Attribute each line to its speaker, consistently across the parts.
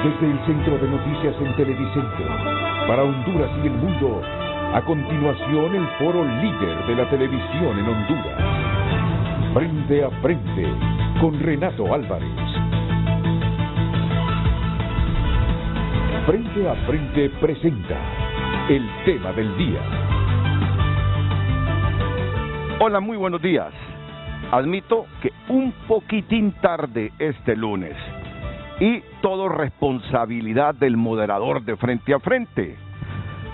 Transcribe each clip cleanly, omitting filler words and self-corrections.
Speaker 1: Desde el Centro de Noticias en Televicentro, para Honduras y el mundo, a continuación el foro líder de la televisión en Honduras. Frente a Frente, con Renato Álvarez. Frente a Frente presenta el tema del día.
Speaker 2: Hola, muy buenos días. Admito que un poquitín tarde este lunes. Y todo responsabilidad del moderador de Frente a Frente.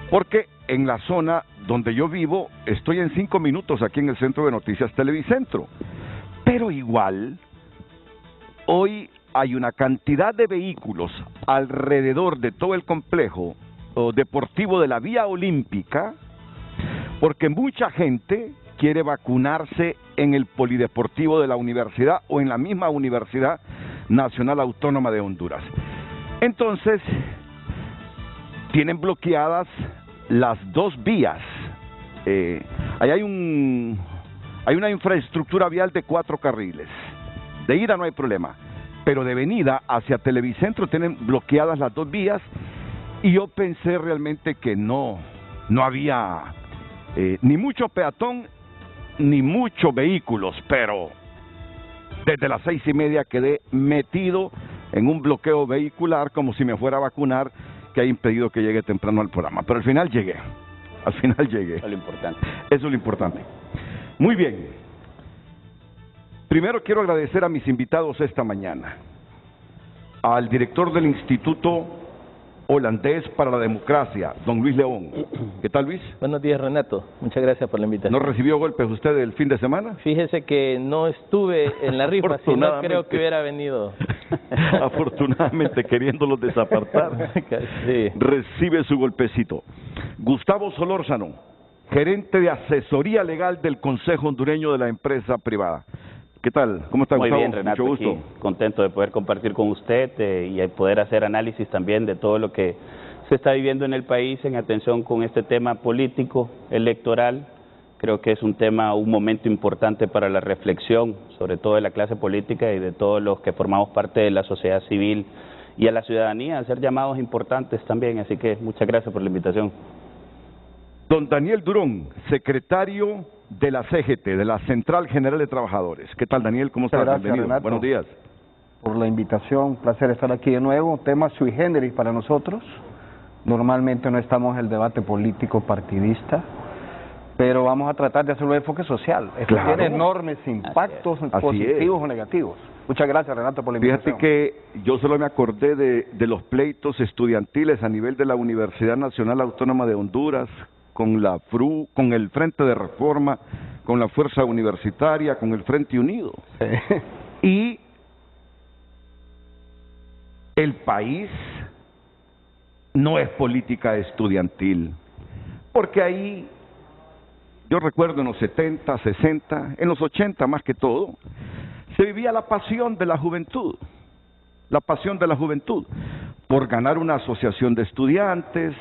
Speaker 2: Porque en la zona donde yo vivo, estoy en 5 minutos aquí en el Centro de Noticias Televicentro. Pero igual, hoy hay una cantidad de vehículos alrededor de todo el complejo deportivo de la Vía Olímpica, porque mucha gente quiere vacunarse en el polideportivo de la universidad o en la misma Universidad Nacional Autónoma de Honduras. Entonces, tienen bloqueadas las dos vías. Ahí hay una infraestructura vial de 4 carriles. De ida no hay problema, pero de venida hacia Televicentro tienen bloqueadas las 2 vías, y yo pensé realmente que no había ni mucho peatón ni muchos vehículos, pero desde las 6:30 quedé metido en un bloqueo vehicular como si me fuera a vacunar, que ha impedido que llegue temprano al programa. Pero al final llegué. Eso es lo importante. Eso es lo importante. Muy bien. Primero quiero agradecer a mis invitados esta mañana. Al director del Instituto Holandés para la Democracia, don Luis León. ¿Qué tal, Luis?
Speaker 3: Buenos días, Renato. Muchas gracias por la invitación.
Speaker 2: ¿No recibió golpes usted el fin de semana?
Speaker 3: Fíjese que no estuve en la rifa, si no creo que hubiera venido.
Speaker 2: Afortunadamente, queriéndolos desapartar,
Speaker 3: sí.
Speaker 2: Recibe su golpecito. Gustavo Solórzano, gerente de asesoría legal del Consejo Hondureño de la Empresa Privada. ¿Qué tal? ¿Cómo está, Gustavo?
Speaker 4: Muy bien, Renato.
Speaker 2: Mucho gusto.
Speaker 4: Aquí, contento de poder compartir con usted y poder hacer análisis también de todo lo que se está viviendo en el país en atención con este tema político, electoral. Creo que es un momento importante para la reflexión, sobre todo de la clase política y de todos los que formamos parte de la sociedad civil y a la ciudadanía, hacer llamados importantes también. Así que muchas gracias por la invitación.
Speaker 2: Don Daniel Durón, secretario de la CGT, de la Central General de Trabajadores. ¿Qué tal, Daniel? ¿Cómo estás?
Speaker 5: Gracias,
Speaker 2: Bienvenido.
Speaker 5: Renato,
Speaker 2: buenos días.
Speaker 5: Por la invitación, un placer estar aquí de nuevo. Tema sui generis para nosotros. Normalmente no estamos en el debate político partidista, pero vamos a tratar de hacerlo de enfoque social. Esto
Speaker 2: Claro.
Speaker 5: tiene enormes impactos positivos o negativos. Muchas gracias, Renato, por la invitación.
Speaker 2: Fíjate que yo solo me acordé de los pleitos estudiantiles a nivel de la Universidad Nacional Autónoma de Honduras, con la FRU, con el Frente de Reforma, con la Fuerza Universitaria, con el Frente Unido.
Speaker 5: Sí.
Speaker 2: Y el país no es política estudiantil, porque ahí, yo recuerdo en los 70, 60, en los 80 más que todo, se vivía la pasión de la juventud, por ganar una asociación de estudiantes,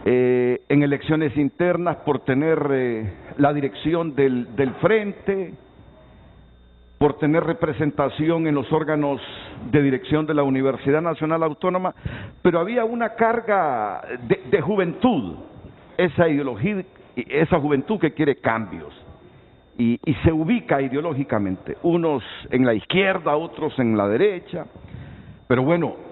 Speaker 2: en elecciones internas, por tener la dirección del frente, por tener representación en los órganos de dirección de la Universidad Nacional Autónoma, pero había una carga de juventud, esa ideología, esa juventud que quiere cambios, y se ubica ideológicamente, unos en la izquierda, otros en la derecha, pero bueno,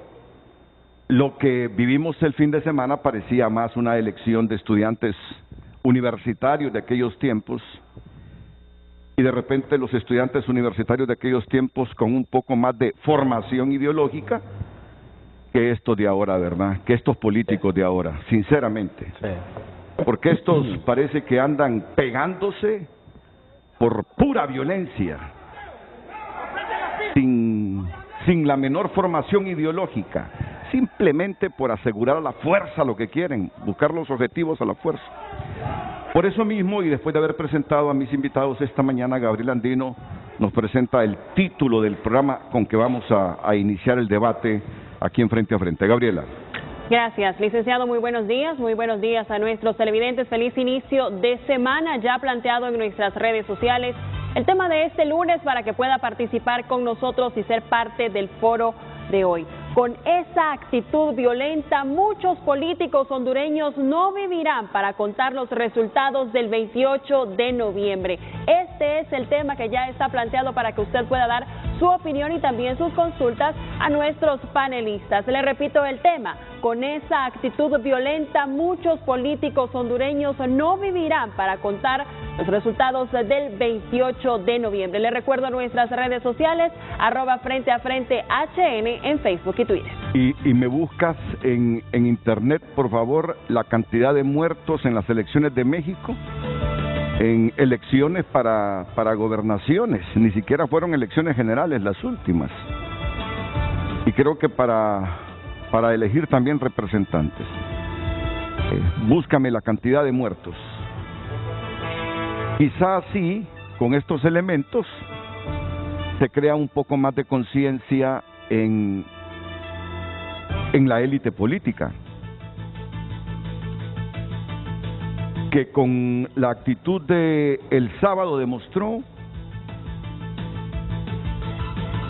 Speaker 2: lo que vivimos el fin de semana parecía más una elección de estudiantes universitarios de aquellos tiempos, y de repente los estudiantes universitarios de aquellos tiempos con un poco más de formación ideológica que estos de ahora, ¿verdad? Que estos políticos de ahora, sinceramente.
Speaker 5: Sí.
Speaker 2: Porque estos parece que andan pegándose por pura violencia, sin la menor formación ideológica, simplemente por asegurar a la fuerza lo que quieren, buscar los objetivos a la fuerza. Por eso mismo, y después de haber presentado a mis invitados esta mañana, Gabriel Andino nos presenta el título del programa con que vamos a iniciar el debate aquí en Frente a Frente. Gabriela.
Speaker 6: Gracias, licenciado. Muy buenos días a nuestros televidentes. Feliz inicio de semana ya planteado en nuestras redes sociales. El tema de este lunes para que pueda participar con nosotros y ser parte del foro de hoy. Con esa actitud violenta, muchos políticos hondureños no vivirán para contar los resultados del 28 de noviembre. Este es el tema que ya está planteado para que usted pueda dar su opinión y también sus consultas a nuestros panelistas. Le repito el tema: con esa actitud violenta, muchos políticos hondureños no vivirán para contar los resultados del 28 de noviembre. Le recuerdo nuestras redes sociales, @FrenteAFrenteHN en Facebook y Twitter.
Speaker 2: Y me buscas en internet, por favor, la cantidad de muertos en las elecciones de México, en elecciones para gobernaciones, ni siquiera fueron elecciones generales las últimas. Y creo que para elegir también representantes. Búscame la cantidad de muertos. Quizá así, con estos elementos, se crea un poco más de conciencia en la élite política, que con la actitud de el sábado demostró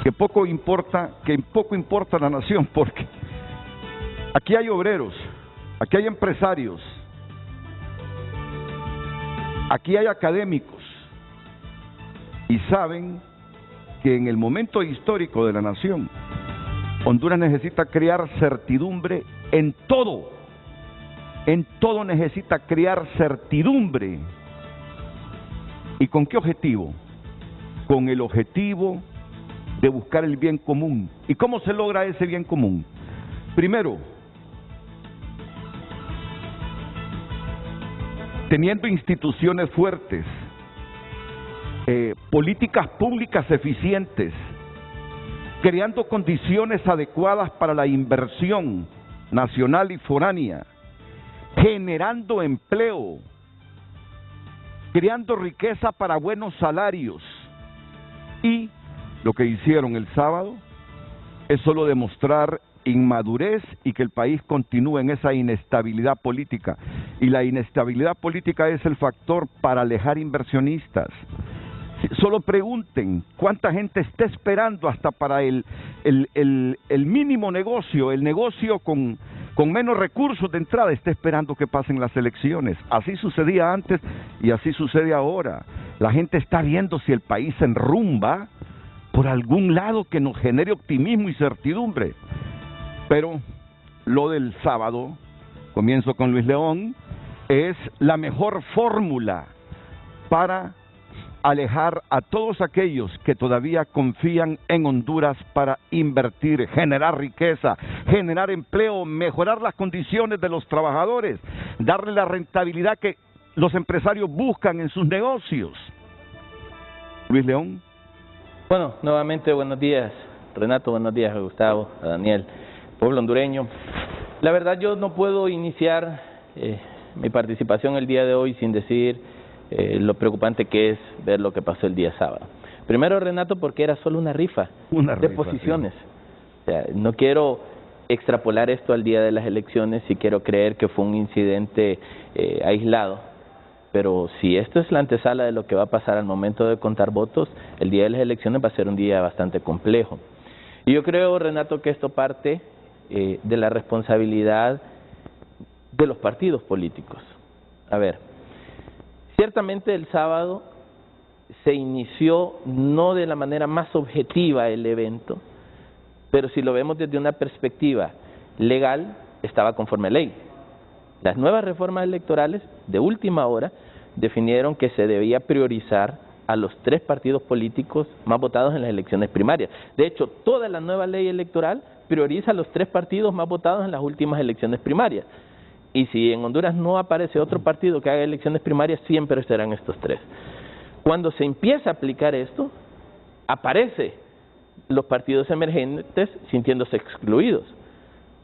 Speaker 2: que poco importa la nación, porque aquí hay obreros, aquí hay empresarios, aquí hay académicos, y saben que en el momento histórico de la nación, Honduras necesita crear certidumbre en todo necesita crear certidumbre. ¿Y con qué objetivo? Con el objetivo de buscar el bien común. ¿Y cómo se logra ese bien común? Primero, teniendo instituciones fuertes, políticas públicas eficientes, creando condiciones adecuadas para la inversión nacional y foránea, generando empleo, creando riqueza para buenos salarios. Y lo que hicieron el sábado es solo demostrar inmadurez y que el país continúe en esa inestabilidad política. Y la inestabilidad política es el factor para alejar inversionistas. Solo pregunten cuánta gente está esperando hasta para el mínimo negocio, el negocio con menos recursos de entrada, está esperando que pasen las elecciones. Así sucedía antes y así sucede ahora. La gente está viendo si el país se enrumba por algún lado que nos genere optimismo y certidumbre. Pero lo del sábado, comienzo con Luis León, es la mejor fórmula para alejar a todos aquellos que todavía confían en Honduras para invertir, generar riqueza, generar empleo, mejorar las condiciones de los trabajadores, darle la rentabilidad que los empresarios buscan en sus negocios. Luis León.
Speaker 3: Bueno, nuevamente buenos días, Renato, buenos días a Gustavo, a Daniel, pueblo hondureño. La verdad, yo no puedo iniciar mi participación el día de hoy sin decir lo preocupante que es ver lo que pasó el día sábado. Primero, Renato, porque era solo una rifa de posiciones. Sí. O sea, no quiero extrapolar esto al día de las elecciones y quiero creer que fue un incidente aislado. Pero si esto es la antesala de lo que va a pasar al momento de contar votos, el día de las elecciones va a ser un día bastante complejo. Y yo creo, Renato, que esto parte de la responsabilidad de los partidos políticos. A ver, ciertamente el sábado se inició no de la manera más objetiva el evento, pero si lo vemos desde una perspectiva legal, estaba conforme a ley. Las nuevas reformas electorales de última hora definieron que se debía priorizar a los 3 partidos políticos más votados en las elecciones primarias. De hecho, toda la nueva ley electoral prioriza a los 3 partidos más votados en las últimas elecciones primarias. Y si en Honduras no aparece otro partido que haga elecciones primarias, siempre serán estos 3. Cuando se empieza a aplicar esto, aparecen los partidos emergentes sintiéndose excluidos.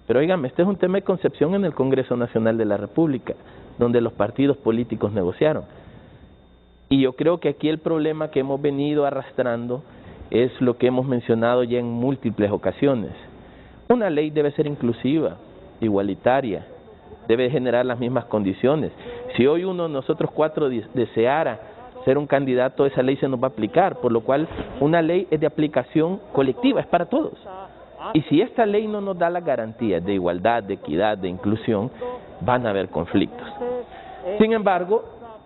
Speaker 3: Pero oigan, este es un tema de concepción en el Congreso Nacional de la República, donde los partidos políticos negociaron. Y yo creo que aquí el problema que hemos venido arrastrando es lo que hemos mencionado ya en múltiples ocasiones. Una ley debe ser inclusiva, igualitaria, debe generar las mismas condiciones. Si hoy uno de nosotros 4 deseara ser un candidato, esa ley se nos va a aplicar, por lo cual una ley es de aplicación colectiva, es para todos. Y si esta ley no nos da las garantías de igualdad, de equidad, de inclusión, van a haber conflictos. Sin embargo,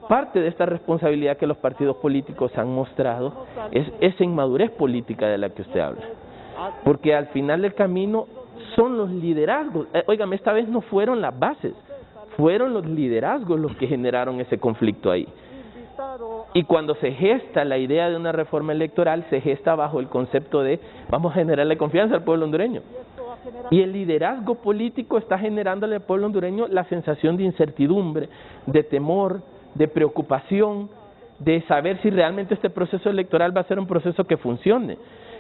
Speaker 3: parte de esta responsabilidad que los partidos políticos han mostrado es esa inmadurez política de la que usted habla. Porque al final del camino son los liderazgos. Óigame, esta vez no fueron las bases, fueron los liderazgos los que generaron ese conflicto ahí. Y cuando se gesta la idea de una reforma electoral, se gesta bajo el concepto de vamos a generarle confianza al pueblo hondureño. Y el liderazgo político está generándole al pueblo hondureño la sensación de incertidumbre, de temor, de preocupación, de saber si realmente este proceso electoral va a ser un proceso que funcione.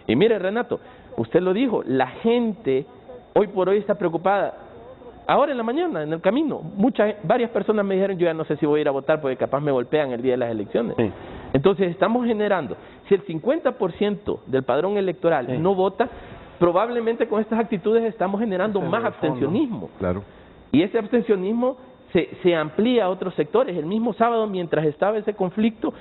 Speaker 3: Y mire, Renato, usted lo dijo, la gente hoy por hoy está preocupada. Ahora en la mañana, en el camino, varias personas me dijeron, yo ya no sé si voy a ir a votar porque capaz me golpean el día de las elecciones. Sí. Entonces estamos generando, si el 50% del padrón electoral no vota, probablemente con estas actitudes estamos generando más abstencionismo.
Speaker 2: Claro.
Speaker 3: Y ese abstencionismo se amplía a otros sectores. El mismo sábado, mientras estaba ese conflicto,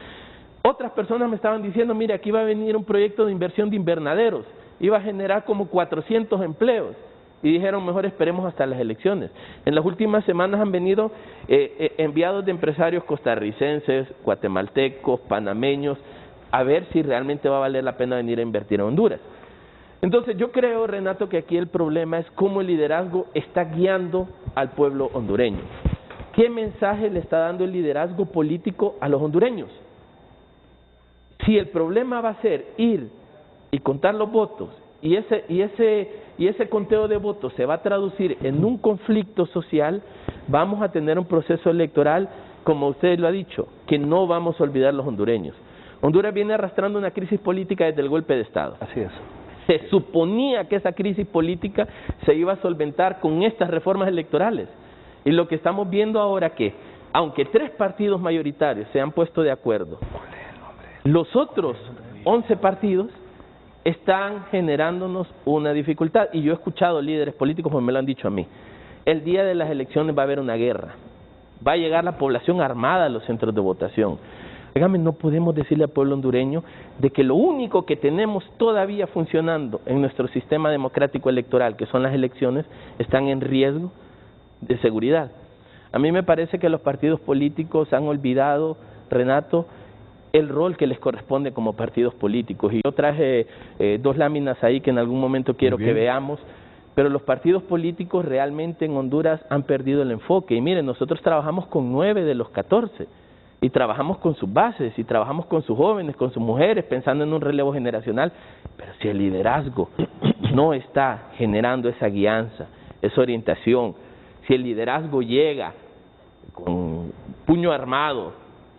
Speaker 3: otras personas me estaban diciendo, mire, aquí va a venir un proyecto de inversión de invernaderos, iba a generar como 400 empleos. Y dijeron, mejor esperemos hasta las elecciones. En las últimas semanas han venido enviados de empresarios costarricenses, guatemaltecos, panameños, a ver si realmente va a valer la pena venir a invertir en Honduras. Entonces yo creo, Renato, que aquí el problema es cómo el liderazgo está guiando al pueblo hondureño. ¿Qué mensaje le está dando el liderazgo político a los hondureños? Si el problema va a ser ir y contar los votos, y ese conteo de votos se va a traducir en un conflicto social, vamos a tener un proceso electoral, como usted lo ha dicho, que no vamos a olvidar los hondureños. Honduras viene arrastrando una crisis política desde el golpe de Estado.
Speaker 5: Así es.
Speaker 3: Se suponía que esa crisis política se iba a solventar con estas reformas electorales. Y lo que estamos viendo ahora que, aunque 3 partidos mayoritarios se han puesto de acuerdo, los otros 11 partidos están generándonos una dificultad. Y yo he escuchado líderes políticos, como me lo han dicho a mí, el día de las elecciones va a haber una guerra, va a llegar la población armada a los centros de votación. Dígame, no podemos decirle al pueblo hondureño de que lo único que tenemos todavía funcionando en nuestro sistema democrático electoral, que son las elecciones, están en riesgo de seguridad. A mí me parece que los partidos políticos han olvidado, Renato, el rol que les corresponde como partidos políticos. Y yo traje 2 láminas ahí que en algún momento quiero que veamos, pero los partidos políticos realmente en Honduras han perdido el enfoque. Y miren, nosotros trabajamos con 9 de los 14, y trabajamos con sus bases, y trabajamos con sus jóvenes, con sus mujeres, pensando en un relevo generacional, pero si el liderazgo no está generando esa guianza, esa orientación, si el liderazgo llega con puño armado,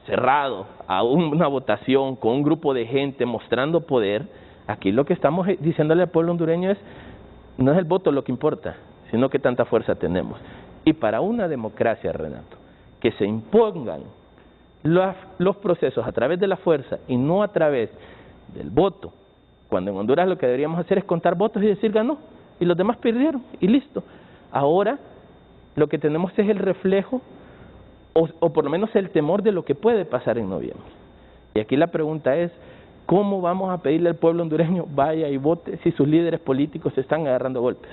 Speaker 3: cerrado, a una votación con un grupo de gente mostrando poder, aquí lo que estamos diciéndole al pueblo hondureño es, no es el voto lo que importa, sino que tanta fuerza tenemos. Y para una democracia, Renato, que se impongan los procesos a través de la fuerza y no a través del voto, cuando en Honduras lo que deberíamos hacer es contar votos y decir ganó, y los demás perdieron, y listo. Ahora lo que tenemos es el reflejo, o por lo menos el temor de lo que puede pasar en noviembre. Y aquí la pregunta es, ¿cómo vamos a pedirle al pueblo hondureño vaya y vote si sus líderes políticos se están agarrando golpes?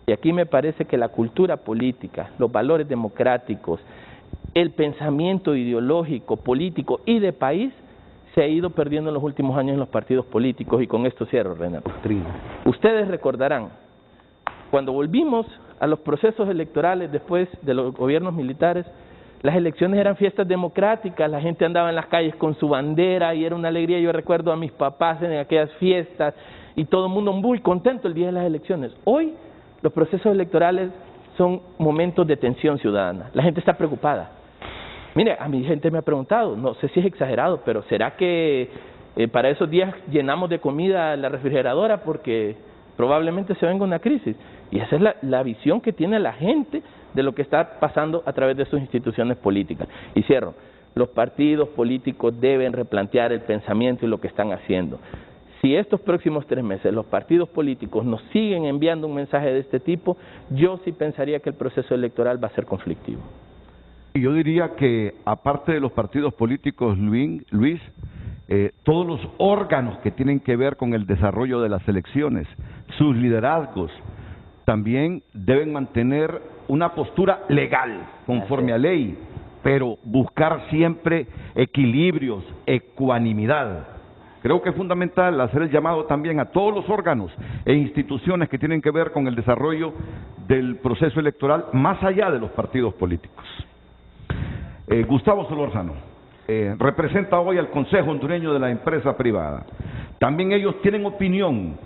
Speaker 3: Y aquí me parece que la cultura política, los valores democráticos, el pensamiento ideológico, político y de país se ha ido perdiendo en los últimos años en los partidos políticos. Y con esto cierro, Renato. Ustedes recordarán, cuando volvimos a los procesos electorales después de los gobiernos militares, las elecciones eran fiestas democráticas, la gente andaba en las calles con su bandera y era una alegría. Yo recuerdo a mis papás en aquellas fiestas y todo el mundo muy contento el día de las elecciones. Hoy los procesos electorales son momentos de tensión ciudadana, la gente está preocupada. Mire, a mi gente me ha preguntado, no sé si es exagerado, pero ¿será que para esos días llenamos de comida la refrigeradora porque probablemente se venga una crisis? Y esa es la visión que tiene la gente de lo que está pasando a través de sus instituciones políticas. Y cierro, los partidos políticos deben replantear el pensamiento y lo que están haciendo. Si estos próximos 3 meses los partidos políticos nos siguen enviando un mensaje de este tipo, yo sí pensaría que el proceso electoral va a ser conflictivo.
Speaker 2: Y yo diría que, aparte de los partidos políticos, Luis, todos los órganos que tienen que ver con el desarrollo de las elecciones, sus liderazgos, también deben mantener una postura legal, conforme a ley, pero buscar siempre equilibrios, ecuanimidad. Creo que es fundamental hacer el llamado también a todos los órganos e instituciones que tienen que ver con el desarrollo del proceso electoral más allá de los partidos políticos. Gustavo Solórzano representa hoy al Consejo Hondureño de la Empresa Privada. También ellos tienen opinión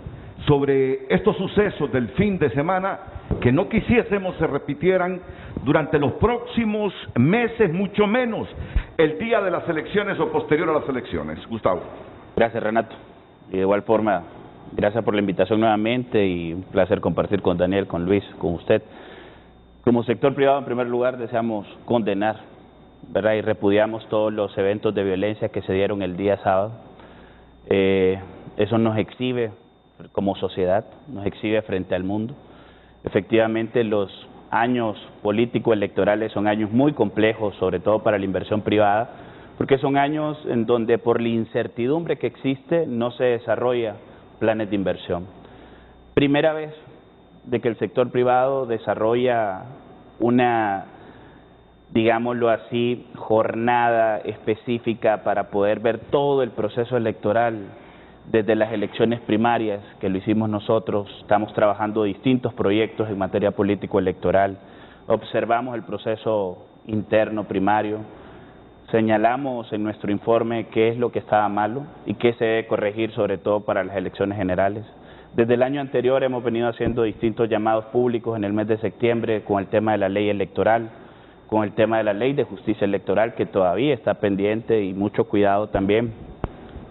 Speaker 2: sobre estos sucesos del fin de semana que no quisiésemos se repitieran durante los próximos meses, mucho menos el día de las elecciones o posterior a las elecciones. Gustavo.
Speaker 4: Gracias, Renato. Y de igual forma, gracias por la invitación nuevamente y un placer compartir con Daniel, con Luis, con usted. Como sector privado, en primer lugar, deseamos condenar, ¿verdad? Y repudiamos todos los eventos de violencia que se dieron el día sábado. Eso nos exhibe como sociedad, nos exhibe frente al mundo. Efectivamente, los años político-electorales son años muy complejos, sobre todo para la inversión privada, porque son años en donde por la incertidumbre que existe no se desarrolla planes de inversión. Primera vez de que el sector privado desarrolla una, digámoslo así, jornada específica para poder ver todo el proceso electoral desde las elecciones primarias, que lo hicimos nosotros. Estamos trabajando distintos proyectos en materia político-electoral, observamos el proceso interno primario, señalamos en nuestro informe qué es lo que estaba malo y qué se debe corregir, sobre todo para las elecciones generales. Desde el año anterior hemos venido haciendo distintos llamados públicos en el mes de septiembre con el tema de la ley electoral, con el tema de la ley de justicia electoral, que todavía está pendiente, y mucho cuidado también,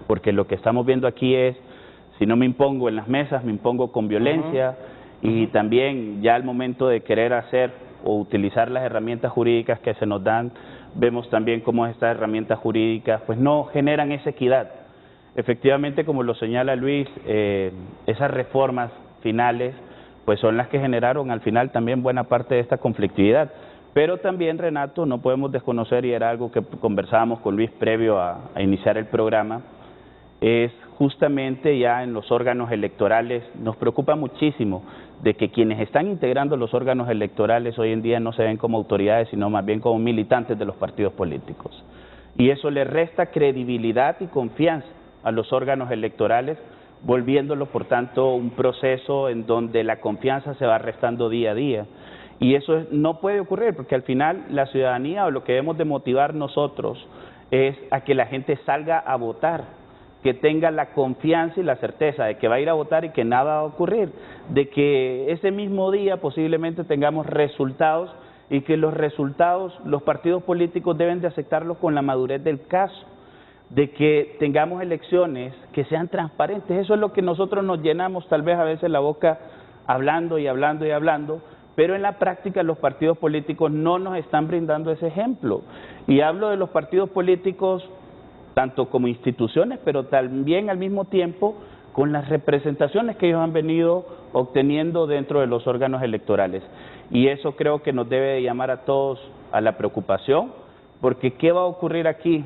Speaker 4: porque lo que estamos viendo aquí es, si no me impongo en las mesas, me impongo con violencia, y también ya al momento de querer hacer o utilizar las herramientas jurídicas que se nos dan, vemos también cómo estas herramientas jurídicas pues no generan esa equidad. Efectivamente, como lo señala Luis, esas reformas finales pues son las que generaron al final también buena parte de esta conflictividad. Pero también, Renato, no podemos desconocer, y era algo que conversábamos con Luis previo a iniciar el programa, es justamente ya en los órganos electorales, nos preocupa muchísimo de que quienes están integrando los órganos electorales hoy en día no se ven como autoridades, sino más bien como militantes de los partidos políticos. Y eso le resta credibilidad y confianza a los órganos electorales, volviéndolo, por tanto, un proceso en donde la confianza se va restando día a día. Y eso no puede ocurrir, porque al final la ciudadanía, o lo que debemos de motivar nosotros, es a que la gente salga a votar, que tenga la confianza y la certeza de que va a ir a votar y que nada va a ocurrir, de que ese mismo día posiblemente tengamos resultados, y que los resultados los partidos políticos deben de aceptarlos con la madurez del caso, de que tengamos elecciones que sean transparentes. Eso es lo que nosotros nos llenamos tal vez a veces la boca hablando y hablando y hablando, pero en la práctica los partidos políticos no nos están brindando ese ejemplo. Y hablo de los partidos políticos tanto como instituciones, pero también al mismo tiempo con las representaciones que ellos han venido obteniendo dentro de los órganos electorales. Y eso creo que nos debe llamar a todos a la preocupación, porque ¿qué va a ocurrir aquí?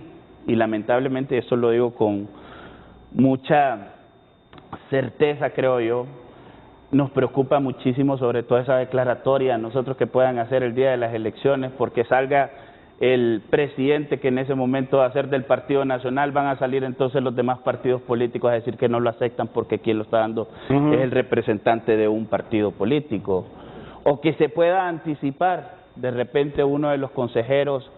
Speaker 4: Y lamentablemente eso lo digo con mucha certeza, creo yo, nos preocupa muchísimo sobre toda esa declaratoria, nosotros que puedan hacer el día de las elecciones, porque salga el presidente que en ese momento va a ser del Partido Nacional, van a salir entonces los demás partidos políticos a decir que no lo aceptan porque quien lo está dando es el representante de un partido político. O que se pueda anticipar de repente uno de los consejeros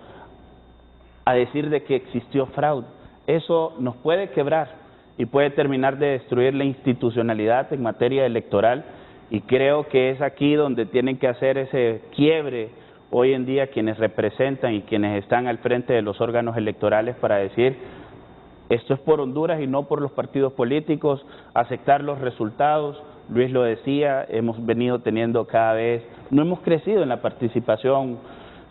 Speaker 4: a decir de que existió fraude. Eso nos puede quebrar y puede terminar de destruir la institucionalidad en materia electoral, y creo que es aquí donde tienen que hacer ese quiebre hoy en día quienes representan y quienes están al frente de los órganos electorales, para decir, esto es por Honduras y no por los partidos políticos, aceptar los resultados. Luis lo decía, hemos venido teniendo cada vez, no hemos crecido en la participación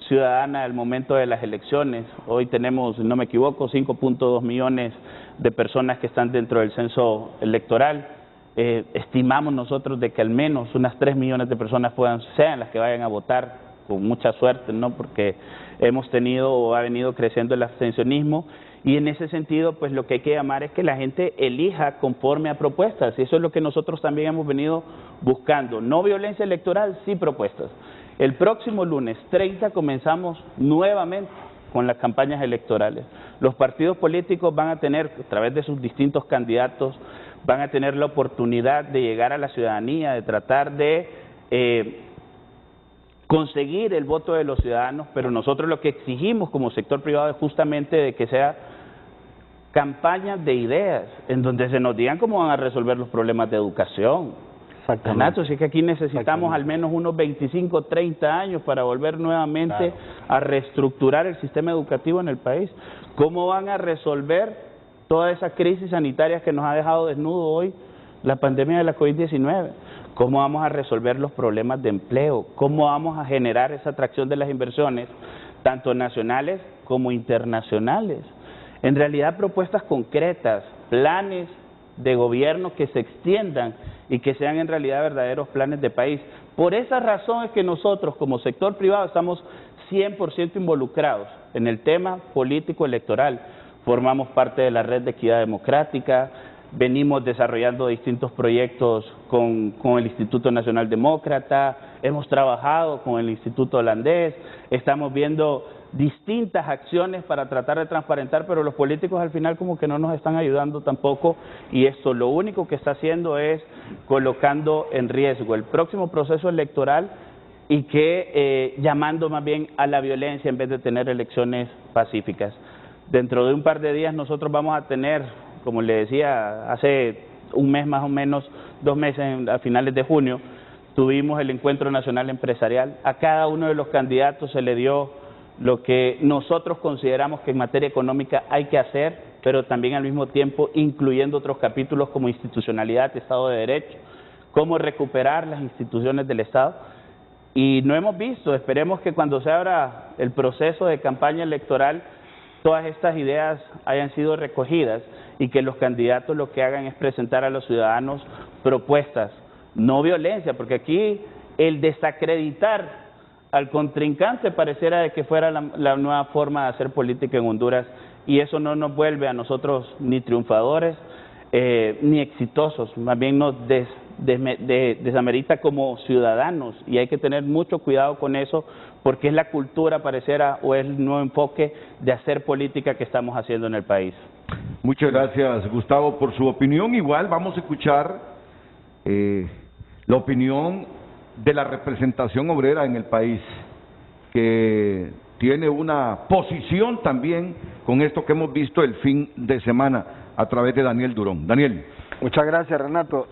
Speaker 4: ciudadana al momento de las elecciones. Hoy tenemos, si no me equivoco, 5.2 millones de personas que están dentro del censo electoral. Estimamos nosotros de que al menos unas 3 millones de personas sean las que vayan a votar, con mucha suerte, ¿no? Porque hemos tenido o ha venido creciendo el abstencionismo, Y en ese sentido, pues lo que hay que llamar es que la gente elija conforme a propuestas, y eso es lo que nosotros también hemos venido buscando. No violencia electoral, sí propuestas. El próximo lunes 30 comenzamos nuevamente con las campañas electorales. Los partidos políticos van a tener, a través de sus distintos candidatos, van a tener la oportunidad de llegar a la ciudadanía, de tratar de conseguir el voto de los ciudadanos, pero nosotros lo que exigimos como sector privado es justamente de que sea campañas de ideas, en donde se nos digan cómo van a resolver los problemas de educación. Renato, si es que aquí necesitamos al menos unos 25, 30 años para volver nuevamente a reestructurar el sistema educativo en el país. ¿Cómo van a resolver toda esa crisis sanitaria que nos ha dejado desnudo hoy la pandemia de la COVID-19? ¿Cómo vamos a resolver los problemas de empleo? ¿Cómo vamos a generar esa atracción de las inversiones, tanto nacionales como internacionales? En realidad, propuestas concretas, planes de gobierno que se extiendan y que sean en realidad verdaderos planes de país. Por esa razón es que nosotros como sector privado estamos 100% involucrados en el tema político electoral. Formamos parte de la Red de Equidad Democrática, venimos desarrollando distintos proyectos con el Instituto Nacional Demócrata, hemos trabajado con el Instituto Holandés, estamos viendo distintas acciones para tratar de transparentar, pero los políticos al final como que no nos están ayudando tampoco, y esto lo único que está haciendo es colocando en riesgo el próximo proceso electoral y que llamando más bien a la violencia en vez de tener elecciones pacíficas. Dentro de un par de días nosotros vamos a tener, como le decía, hace un mes más o menos, 2 meses, a finales de junio, tuvimos el Encuentro Nacional Empresarial. A cada uno de los candidatos se le dio lo que nosotros consideramos que en materia económica hay que hacer, pero también al mismo tiempo incluyendo otros capítulos como institucionalidad, Estado de Derecho, cómo recuperar las instituciones del Estado. Y no hemos visto, esperemos que cuando se abra el proceso de campaña electoral, todas estas ideas hayan sido recogidas y que los candidatos lo que hagan es presentar a los ciudadanos propuestas, no violencia, porque aquí el desacreditar al contrincante pareciera de que fuera la nueva forma de hacer política en Honduras, y eso no nos vuelve a nosotros ni triunfadores ni exitosos, más bien nos desamerita como ciudadanos, y hay que tener mucho cuidado con eso porque es la cultura pareciera o es el nuevo enfoque de hacer política que estamos haciendo en el país.
Speaker 2: Muchas gracias, Gustavo, por su opinión. Igual vamos a escuchar la opinión de la representación obrera en el país, que tiene una posición también con esto que hemos visto el fin de semana a través de Daniel Durón. Daniel.
Speaker 5: Muchas gracias, Renato.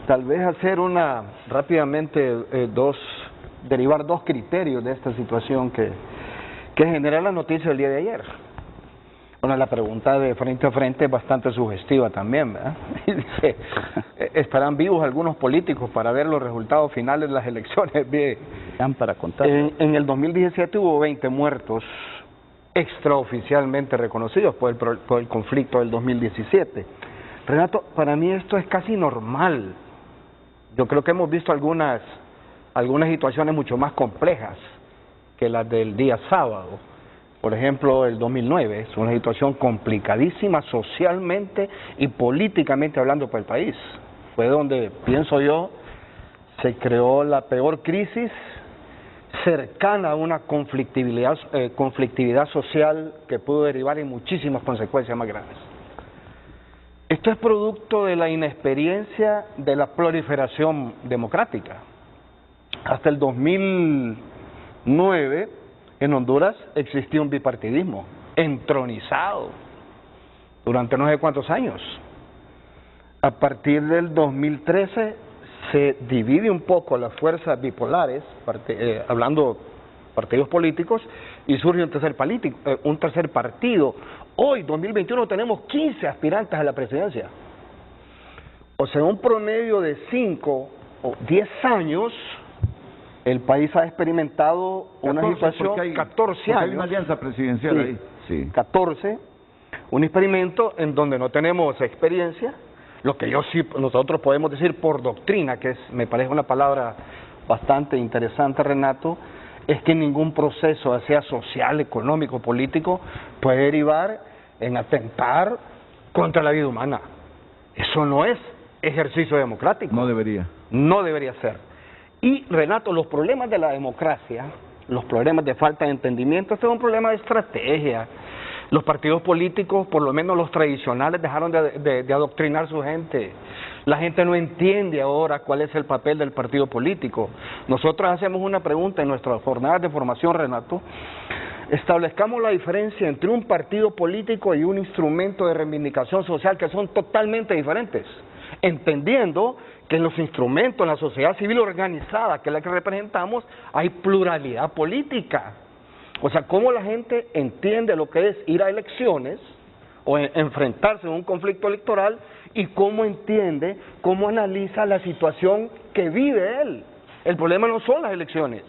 Speaker 5: Tal vez hacer rápidamente derivar dos criterios de esta situación que genera la noticia del día de ayer. Bueno, la pregunta de frente a frente es bastante sugestiva también, ¿verdad? Dice, ¿estarán vivos algunos políticos para ver los resultados finales de las elecciones?
Speaker 4: Para contar.
Speaker 5: En el 2017 hubo 20 muertos extraoficialmente reconocidos por el conflicto del 2017. Renato, para mí esto es casi normal. Yo creo que hemos visto algunas situaciones mucho más complejas que las del día sábado. Por ejemplo, el 2009 es una situación complicadísima socialmente y políticamente hablando para el país. Fue donde, pienso yo, se creó la peor crisis cercana a una conflictividad social que pudo derivar en muchísimas consecuencias más grandes. Esto es producto de la inexperiencia de la proliferación democrática. Hasta el 2009, en Honduras existía un bipartidismo entronizado durante no sé cuántos años. A partir del 2013 se divide un poco las fuerzas bipolares, hablando partidos políticos, y surge un tercer partido. Hoy, 2021, tenemos 15 aspirantes a la presidencia. O sea, un promedio de 5 o 10 años, el país ha experimentado una situación, 14 años. Hay
Speaker 2: una alianza presidencial ahí. Sí.
Speaker 5: 14, un experimento en donde no tenemos experiencia, lo que nosotros podemos decir por doctrina, que me parece una palabra bastante interesante, Renato, es que ningún proceso, sea social, económico, político, puede derivar en atentar contra la vida humana. Eso no es ejercicio democrático.
Speaker 2: No debería.
Speaker 5: No debería ser. Y, Renato, los problemas de la democracia, los problemas de falta de entendimiento, este es un problema de estrategia. Los partidos políticos, por lo menos los tradicionales, dejaron de adoctrinar a su gente. La gente no entiende ahora cuál es el papel del partido político. Nosotros hacemos una pregunta en nuestras jornadas de formación, Renato. Establezcamos la diferencia entre un partido político y un instrumento de reivindicación social que son totalmente diferentes, entendiendo que en los instrumentos, en la sociedad civil organizada, que es la que representamos, hay pluralidad política. O sea, cómo la gente entiende lo que es ir a elecciones o enfrentarse a un conflicto electoral y cómo entiende, cómo analiza la situación que vive él. El problema no son las elecciones.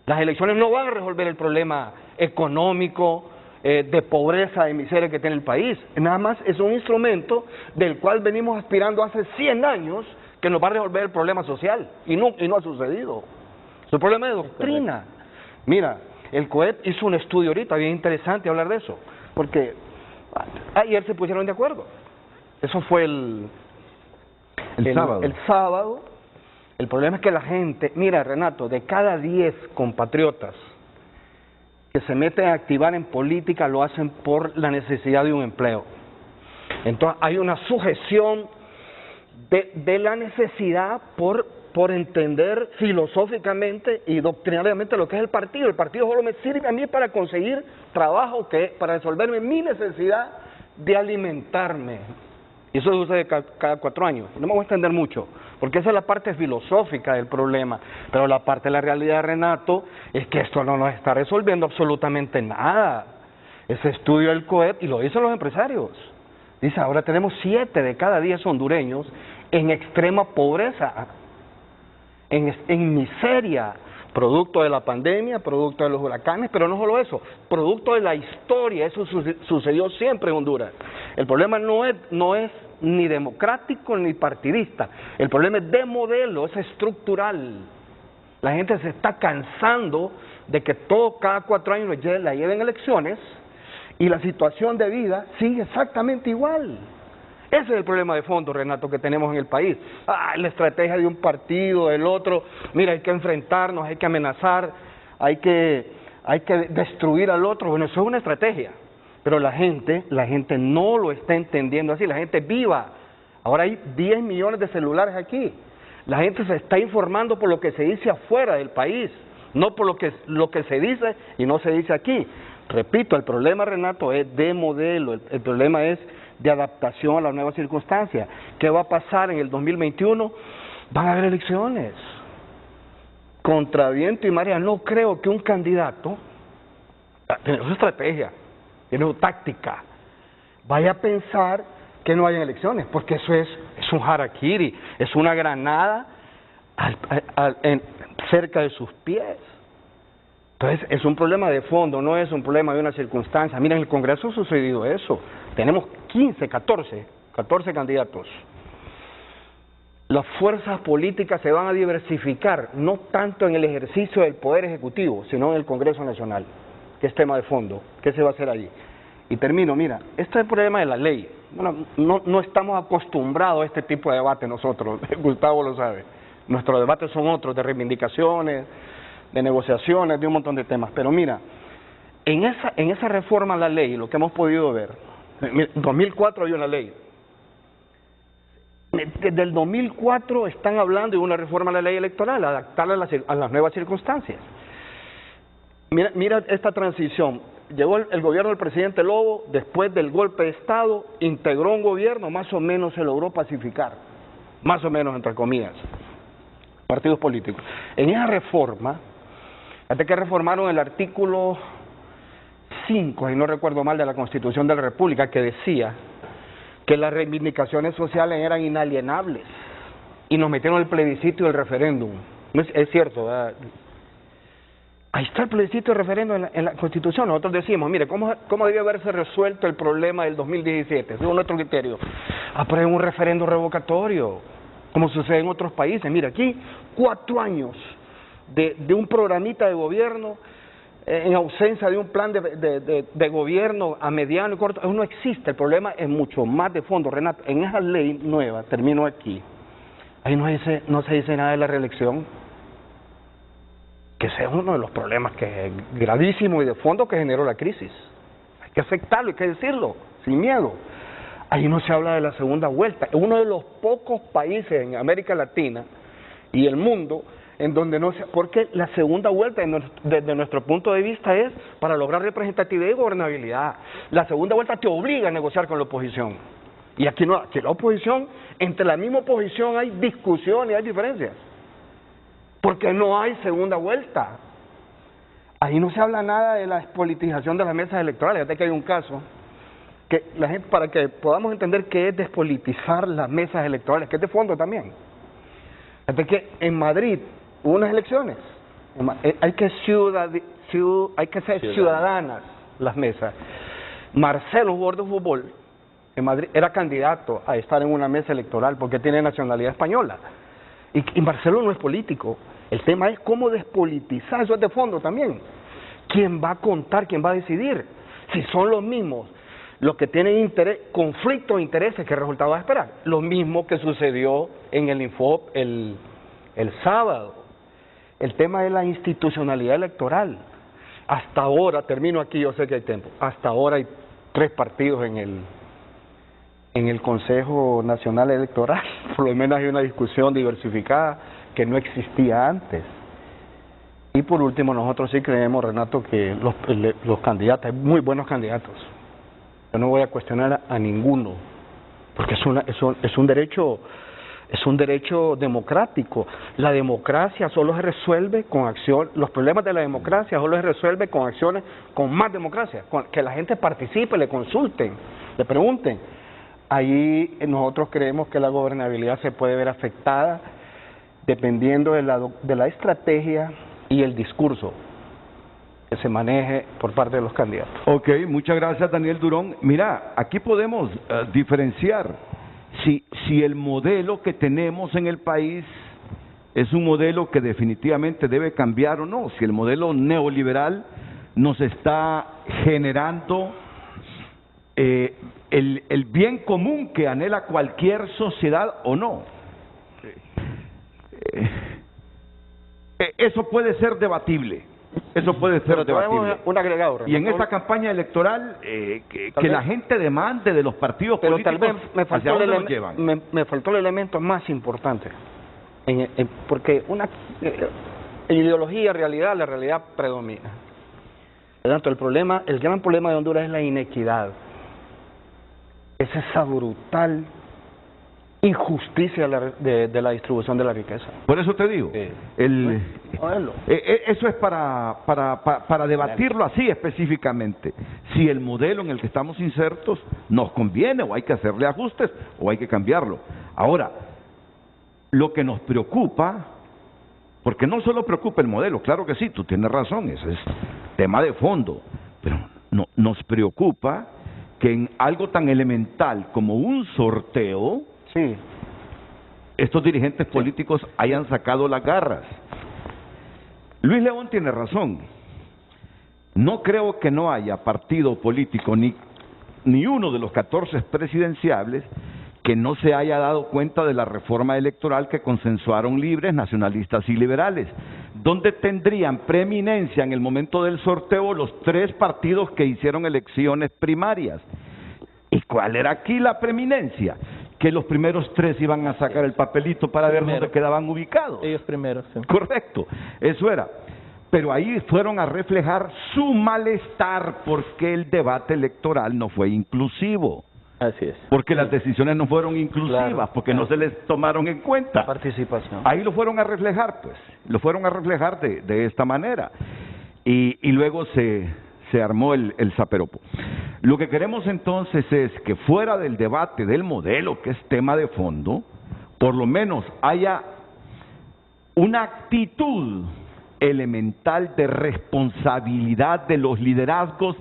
Speaker 5: Las elecciones no van a resolver el problema económico, de pobreza, de miseria que tiene el país. Nada más es un instrumento del cual venimos aspirando hace 100 años que nos va a resolver el problema social y no ha sucedido. Es un problema de doctrina. Mira, el COEP hizo un estudio ahorita, bien interesante hablar de eso, porque ayer se pusieron de acuerdo. Eso fue el sábado. El sábado. El problema es que la gente, mira, Renato, de cada 10 compatriotas que se meten a activar en política lo hacen por la necesidad de un empleo. Entonces hay una sujeción de la necesidad por entender filosóficamente y doctrinariamente lo que es el partido. El partido solo me sirve a mí para conseguir trabajo, para resolverme mi necesidad de alimentarme. Y eso sucede cada 4 años. No me voy a extender mucho, porque esa es la parte filosófica del problema. Pero la parte de la realidad, Renato, es que esto no nos está resolviendo absolutamente nada. Ese estudio del COEP, y lo dicen los empresarios, dice, ahora tenemos 7 de cada 10 hondureños en extrema pobreza, en miseria, producto de la pandemia, producto de los huracanes, pero no solo eso, producto de la historia. Eso sucedió siempre en Honduras. El problema no es ni democrático ni partidista, el problema es de modelo, es estructural. La gente se está cansando de que cada 4 años la lleven elecciones y la situación de vida sigue exactamente igual. Ese es el problema de fondo, Renato, que tenemos en el país. La estrategia de un partido, del otro. Mira, hay que enfrentarnos, hay que amenazar, hay que destruir al otro. Bueno, eso es una estrategia. Pero la gente no lo está entendiendo así. La gente es viva. Ahora hay 10 millones de celulares aquí. La gente se está informando por lo que se dice afuera del país, no por lo que se dice y no se dice aquí. Repito, el problema, Renato, es de modelo. El problema es de adaptación a las nuevas circunstancias. ¿Qué va a pasar en el 2021? Van a haber elecciones. Contra viento y marea, no creo que un candidato, tiene su estrategia, tiene su táctica, vaya a pensar que no haya elecciones, porque eso es un harakiri, es una granada cerca de sus pies. Entonces, es un problema de fondo, no es un problema de una circunstancia. Mira, en el Congreso ha sucedido eso. Tenemos 14 candidatos. Las fuerzas políticas se van a diversificar, no tanto en el ejercicio del Poder Ejecutivo, sino en el Congreso Nacional, que es tema de fondo. ¿Qué se va a hacer allí? Y termino, mira, este es el problema de la ley. Bueno, no estamos acostumbrados a este tipo de debate nosotros, Gustavo lo sabe. Nuestros debates son otros, de reivindicaciones, de negociaciones, de un montón de temas. Pero mira, en esa reforma a la ley, lo que hemos podido ver, en 2004 había una ley. Desde el 2004 están hablando de una reforma a la ley electoral, adaptarla a las nuevas circunstancias. Mira esta transición. Llegó el gobierno del presidente Lobo, después del golpe de Estado, integró un gobierno, más o menos se logró pacificar, más o menos entre comillas, partidos políticos. En esa reforma, hasta que reformaron el artículo 5, si no recuerdo mal, de la Constitución de la República, que decía que las reivindicaciones sociales eran inalienables, y nos metieron el plebiscito y el referéndum. Es cierto, ¿verdad? Ahí está el plebiscito y el referéndum en la Constitución. Nosotros decimos, mire, ¿cómo debió haberse resuelto el problema del 2017? Según nuestro criterio, aprueben un referéndum revocatorio, como sucede en otros países. Mira, aquí 4 años de un programita de gobierno en ausencia de un plan de gobierno a mediano y corto, eso no existe. El problema es mucho más de fondo, Renato. En esa ley nueva, termino aquí, ahí no se dice nada de la reelección, que ese es uno de los problemas que es gravísimo y de fondo que generó la crisis. Hay que aceptarlo, hay que decirlo, sin miedo. Ahí no se habla de la segunda vuelta. Es uno de los pocos países en América Latina y el mundo en donde no se... Porque la segunda vuelta, desde nuestro punto de vista, es para lograr representatividad y gobernabilidad. La segunda vuelta te obliga a negociar con la oposición. Y aquí no, aquí la oposición, entre la misma oposición hay discusiones, hay diferencias. Porque no hay segunda vuelta. Ahí no se habla nada de la despolitización de las mesas electorales. Fíjate que hay un caso que la gente, para que podamos entender qué es despolitizar las mesas electorales, que es de fondo también. Fíjate que en Madrid hubo unas elecciones, hay que ser ciudadanas las mesas. Marcelo, jugador de fútbol, en Madrid, era candidato a estar en una mesa electoral porque tiene nacionalidad española. Y Marcelo no es político. El tema es cómo despolitizar, eso es de fondo también. ¿Quién va a contar, quién va a decidir? Si son los mismos los que tienen interés, conflicto de intereses, ¿qué resultado va a esperar? Lo mismo que sucedió en el Infop el sábado. El tema de la institucionalidad electoral. Hasta ahora, termino aquí, yo sé que hay tiempo, hasta ahora hay 3 partidos en el Consejo Nacional Electoral. Por lo menos hay una discusión diversificada que no existía antes. Y por último, nosotros sí creemos, Renato, que los candidatos, hay muy buenos candidatos. Yo no voy a cuestionar a ninguno, porque es un derecho democrático. La democracia solo se resuelve con acción, los problemas de la democracia solo se resuelve con acciones, con más democracia, con que la gente participe, le consulten, le pregunten. Ahí nosotros creemos que la gobernabilidad se puede ver afectada dependiendo de la estrategia y el discurso que se maneje por parte de los candidatos.
Speaker 2: Ok, muchas gracias, Daniel Durón. Mira, aquí podemos diferenciar si el modelo que tenemos en el país es un modelo que definitivamente debe cambiar o no, si el modelo neoliberal nos está generando el bien común que anhela cualquier sociedad o no. Eso puede ser debatible. Eso puede ser debatible.
Speaker 5: Un agregado, Renato.
Speaker 2: Y en esta campaña electoral, que la gente demande de los partidos políticos,
Speaker 5: pero tal vez me faltó el elemento más importante. Porque en ideología, realidad, la realidad predomina. Por lo tanto, el gran problema de Honduras es la inequidad. Es esa brutal injusticia de la distribución de la riqueza.
Speaker 2: Por eso te digo, eso es para debatirlo así específicamente. Si el modelo en el que estamos insertos nos conviene, o hay que hacerle ajustes, o hay que cambiarlo. Ahora, lo que nos preocupa, porque no solo preocupa el modelo, claro que sí, tú tienes razón, ese es tema de fondo, pero nos preocupa que en algo tan elemental como un sorteo,
Speaker 5: sí,
Speaker 2: estos dirigentes políticos hayan sacado las garras. Luis León tiene razón. No creo que no haya partido político, ni uno de los 14 presidenciables, que no se haya dado cuenta de la reforma electoral que consensuaron libres, nacionalistas y liberales, donde tendrían preeminencia en el momento del sorteo los 3 partidos que hicieron elecciones primarias. ¿Y cuál era aquí la preeminencia? Que los primeros 3 iban a sacar el papelito para ver dónde quedaban ubicados.
Speaker 3: Ellos primeros, sí.
Speaker 2: Correcto, eso era. Pero ahí fueron a reflejar su malestar porque el debate electoral no fue inclusivo.
Speaker 3: Así es.
Speaker 2: Porque las decisiones no fueron inclusivas,
Speaker 5: claro,
Speaker 2: porque no se les tomaron en cuenta.
Speaker 5: Participación.
Speaker 2: Ahí lo fueron a reflejar, pues. Lo fueron a reflejar de esta manera. Y luego se armó el zaperopo. Lo que queremos entonces es que fuera del debate del modelo, que es tema de fondo, por lo menos haya una actitud elemental de responsabilidad de los liderazgos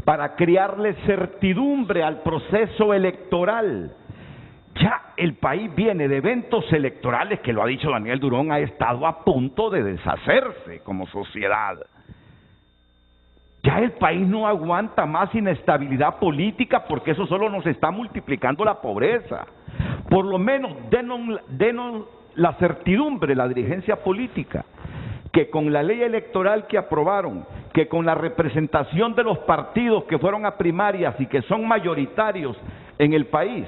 Speaker 2: para crearle certidumbre al proceso electoral. Ya el país viene de eventos electorales que, lo ha dicho Daniel Durón, ha estado a punto de deshacerse como sociedad. Ya el país no aguanta más inestabilidad política porque eso solo nos está multiplicando la pobreza. Por lo menos denos la certidumbre, la dirigencia política, que con la ley electoral que aprobaron, que con la representación de los partidos que fueron a primarias y que son mayoritarios en el país,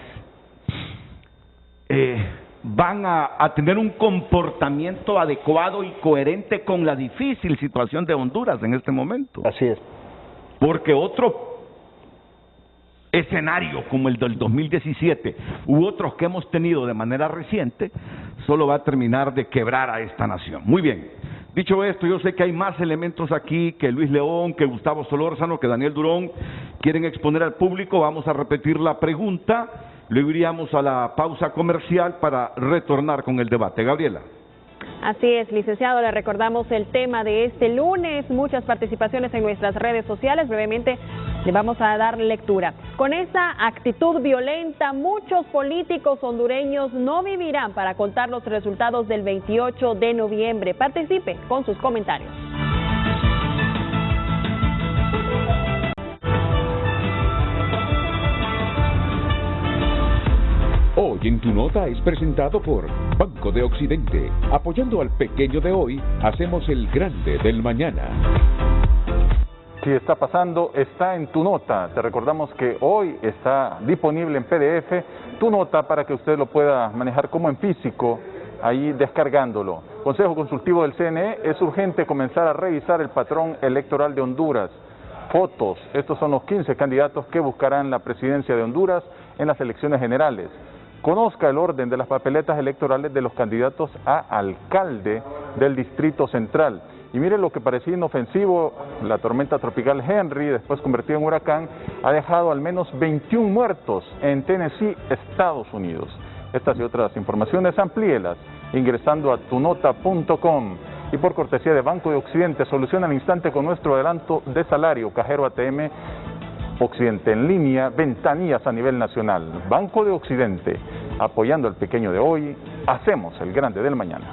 Speaker 2: van a tener un comportamiento adecuado y coherente con la difícil situación de Honduras en este momento.
Speaker 5: Así es.
Speaker 2: Porque otro escenario como el del 2017 u otros que hemos tenido de manera reciente solo va a terminar de quebrar a esta nación. Muy bien, dicho esto, yo sé que hay más elementos aquí que Luis León, que Gustavo Solórzano, que Daniel Durón quieren exponer al público. Vamos a repetir la pregunta, luego iríamos a la pausa comercial para retornar con el debate. Gabriela.
Speaker 6: Así es, licenciado, le recordamos el tema de este lunes, muchas participaciones en nuestras redes sociales, brevemente le vamos a dar lectura. Con esa actitud violenta, muchos políticos hondureños no vivirán para contar los resultados del 28 de noviembre. Participe con sus comentarios.
Speaker 1: Hoy en Tu Nota es presentado por Banco de Occidente. Apoyando al pequeño de hoy, hacemos el grande del mañana.
Speaker 7: Si está pasando, está en Tu Nota. Te recordamos que hoy está disponible en PDF Tu Nota para que usted lo pueda manejar como en físico, ahí descargándolo. Consejo Consultivo del CNE, es urgente comenzar a revisar el patrón electoral de Honduras. Fotos, estos son los 15 candidatos que buscarán la presidencia de Honduras en las elecciones generales. Conozca el orden de las papeletas electorales de los candidatos a alcalde del Distrito Central. Y mire lo que parecía inofensivo, la tormenta tropical Henry, después convertida en huracán, ha dejado al menos 21 muertos en Tennessee, Estados Unidos. Estas y otras informaciones amplíelas ingresando a tunota.com. Y por cortesía de Banco de Occidente, soluciona al instante con nuestro adelanto de salario, cajero ATM Occidente en línea, ventanillas a nivel nacional. Banco de Occidente, apoyando al pequeño de hoy, hacemos el grande del mañana.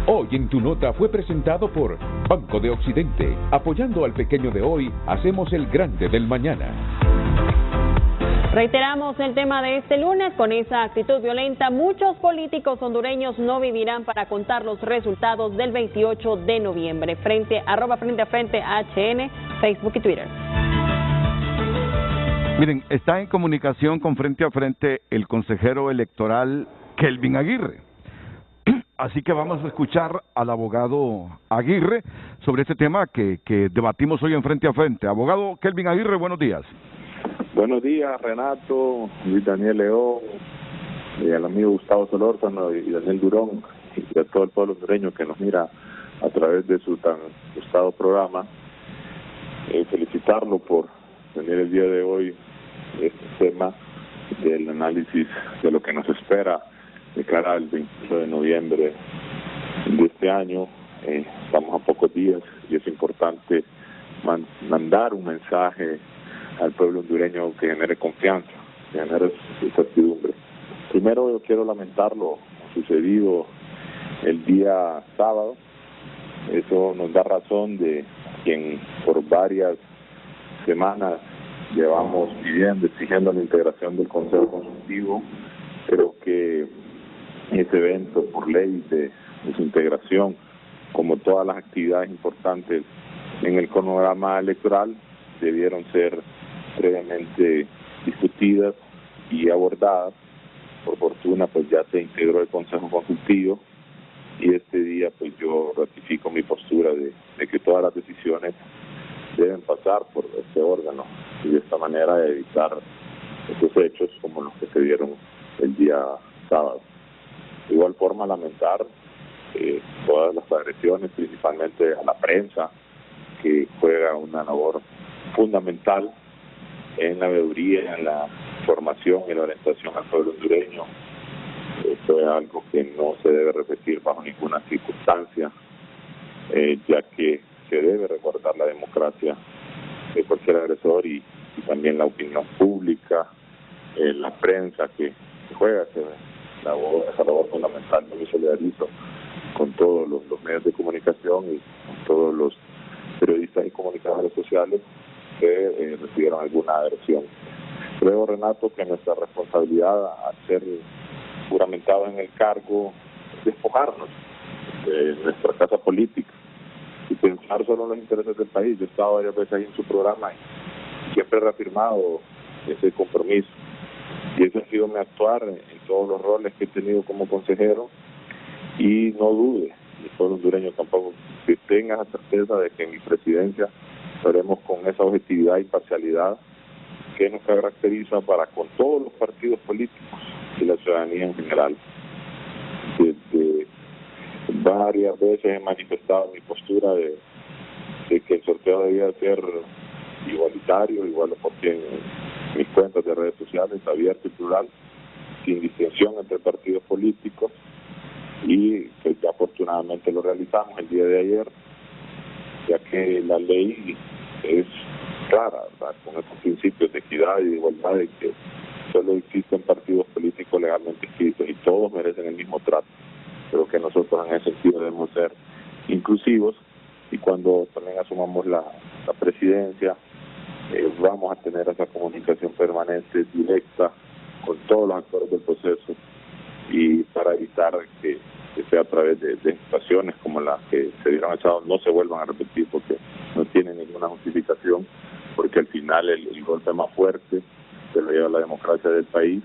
Speaker 1: Hoy en Tu Nota fue presentado por Banco de Occidente. Apoyando al pequeño de hoy, hacemos el grande del mañana.
Speaker 6: Reiteramos el tema de este lunes, con esa actitud violenta, muchos políticos hondureños no vivirán para contar los resultados del 28 de noviembre. Frente a frente HN, Facebook y Twitter.
Speaker 2: Miren, está en comunicación con Frente a Frente el consejero electoral Kelvin Aguirre. Así que vamos a escuchar al abogado Aguirre sobre este tema que debatimos hoy en Frente a Frente. Abogado Kelvin Aguirre, buenos días.
Speaker 8: Buenos días, Renato, Luis Daniel León, y al amigo Gustavo Solórzano y Daniel Durón, y a todo el pueblo hondureño que nos mira a través de su tan gustado programa. Felicitarlo por tener el día de hoy este tema del análisis de lo que nos espera de cara al 28 de noviembre de este año. Estamos a pocos días y es importante mandar un mensaje al pueblo hondureño que genere confianza, que genere certidumbre. Primero yo quiero lamentar lo sucedido el día sábado. Eso nos da razón de quien por varias semanas llevamos pidiendo, exigiendo la integración del Consejo Consultivo. Creo que ese evento, por ley de su integración, como todas las actividades importantes en el cronograma electoral, debieron ser previamente discutidas y abordadas. Por fortuna, pues ya se integró el Consejo Consultivo y este día pues yo ratifico mi postura de que todas las decisiones deben pasar por este órgano y de esta manera evitar esos hechos como los que se dieron el día sábado. De igual forma lamentar todas las agresiones, principalmente a la prensa, que juega una labor fundamental en la veeduría, en la formación y la orientación al pueblo hondureño. Esto es algo que no se debe repetir bajo ninguna circunstancia, ya que se debe resguardar la democracia de cualquier agresor y también la opinión pública, la prensa que juega esa labor fundamental. Yo me solidarizo con todos los medios de comunicación y con todos los periodistas y comunicadores sociales que recibieron alguna agresión. Creo, Renato, que nuestra responsabilidad al ser juramentados en el cargo es despojarnos de nuestra casa política y pensar solo en los intereses del país. Yo he estado varias veces ahí en su programa y siempre he reafirmado ese compromiso, y ese ha sido mi actuar en todos los roles que he tenido como consejero. Y no dude, el pueblo hondureño tampoco, que tenga la certeza de que en mi presidencia estaremos con esa objetividad e imparcialidad que nos caracteriza para con todos los partidos políticos y la ciudadanía en general. Desde varias veces he manifestado mi postura de que el sorteo debía ser igualitario, igual lo porque en mis cuentas de redes sociales, abierto y plural, sin distinción entre partidos políticos, y que ya afortunadamente lo realizamos el día de ayer, ya que la ley es clara, ¿verdad?, con esos principios de equidad y de igualdad, y que solo existen partidos políticos legalmente inscritos y todos merecen el mismo trato. Creo que nosotros en ese sentido debemos ser inclusivos, y cuando también asumamos la presidencia vamos a tener esa comunicación permanente, directa, con todos los actores del proceso, y para evitar que sea a través de situaciones como las que se dieron el sábado no se vuelvan a repetir, porque no tienen ninguna justificación, porque al final el golpe más fuerte se lo lleva la democracia del país,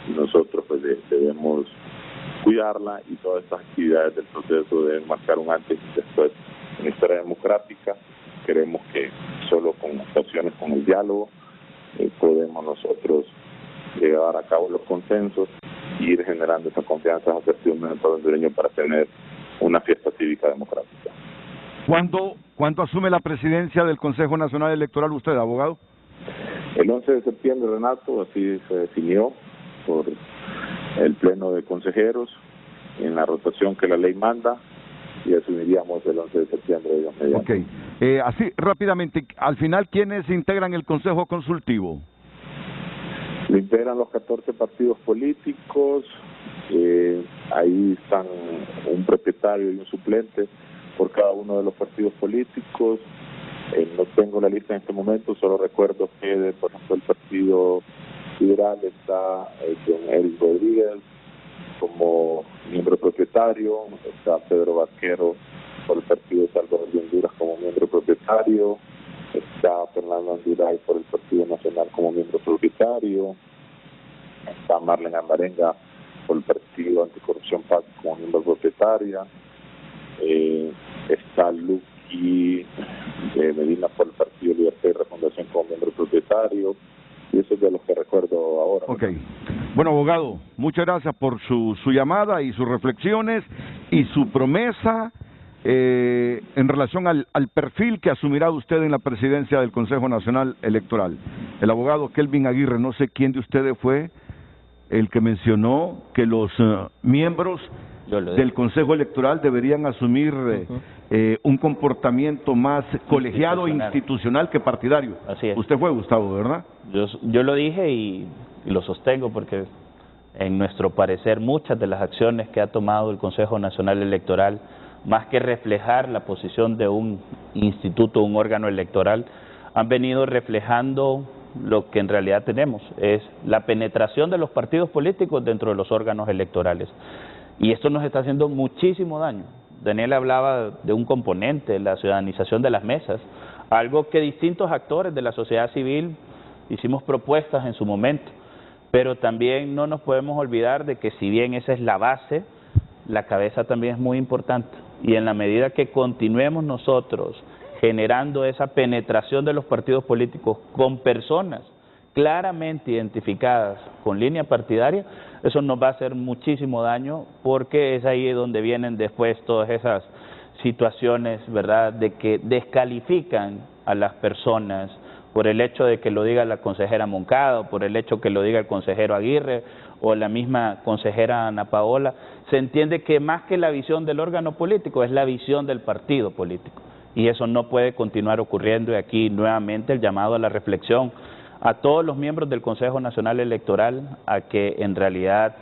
Speaker 8: y nosotros pues debemos cuidarla, y todas estas actividades del proceso deben marcar un antes y después en la historia democrática. Creemos que solo con acciones, con el diálogo, podemos nosotros llevar a cabo los consensos y ir generando esa confianza, esa certidumbre en el pueblo hondureño para tener una fiesta cívica democrática.
Speaker 2: ¿Cuándo asume la presidencia del Consejo Nacional Electoral usted, abogado?
Speaker 8: El 11 de septiembre, Renato, así se definió por el Pleno de Consejeros en la rotación que la ley manda, y asumiríamos el 11 de septiembre de 2020.
Speaker 2: Ok. Así, rápidamente, al final, ¿quiénes integran el Consejo Consultivo?
Speaker 8: Lo integran los 14 partidos políticos, ahí están un propietario y un suplente por cada uno de los partidos políticos. No tengo la lista en este momento, solo recuerdo que, por ejemplo, el Partido Liberal está con Eric Rodríguez como miembro propietario, está Pedro Vaquero por el Partido Salvador de Honduras como miembro propietario, está Fernando Anduray por el Partido Nacional como miembro propietario, está Marlene Amarenga por el Partido Anticorrupción Paz como miembro propietaria, está Luqui Medina por el Partido Libertad y Refundación como miembro propietario, y eso es de los que recuerdo ahora.
Speaker 2: Ok. Bueno, abogado, muchas gracias por su llamada y sus reflexiones y su promesa en relación al perfil que asumirá usted en la presidencia del Consejo Nacional Electoral. El abogado Kelvin Aguirre, no sé quién de ustedes fue el que mencionó que los miembros del Consejo Electoral deberían asumir un comportamiento más colegiado, institucional que partidario.
Speaker 4: Así es.
Speaker 2: Usted fue, Gustavo, ¿verdad?
Speaker 4: Yo lo dije y lo sostengo, porque en nuestro parecer muchas de las acciones que ha tomado el Consejo Nacional Electoral, más que reflejar la posición de un instituto, un órgano electoral, han venido reflejando lo que en realidad tenemos, es la penetración de los partidos políticos dentro de los órganos electorales. Y esto nos está haciendo muchísimo daño. Daniel hablaba de un componente, la ciudadanización de las mesas, algo que distintos actores de la sociedad civil hicimos propuestas en su momento, pero también no nos podemos olvidar de que si bien esa es la base, la cabeza también es muy importante, y en la medida que continuemos nosotros generando esa penetración de los partidos políticos con personas claramente identificadas con línea partidaria, eso nos va a hacer muchísimo daño, porque es ahí donde vienen después todas esas situaciones, ¿verdad?, de que descalifican a las personas por el hecho de que lo diga la consejera Moncada, o por el hecho que lo diga el consejero Aguirre, o la misma consejera Ana Paola. Se entiende que más que la visión del órgano político, es la visión del partido político. Y eso no puede continuar ocurriendo, y aquí nuevamente el llamado a la reflexión a todos los miembros del Consejo Nacional Electoral, a que en realidad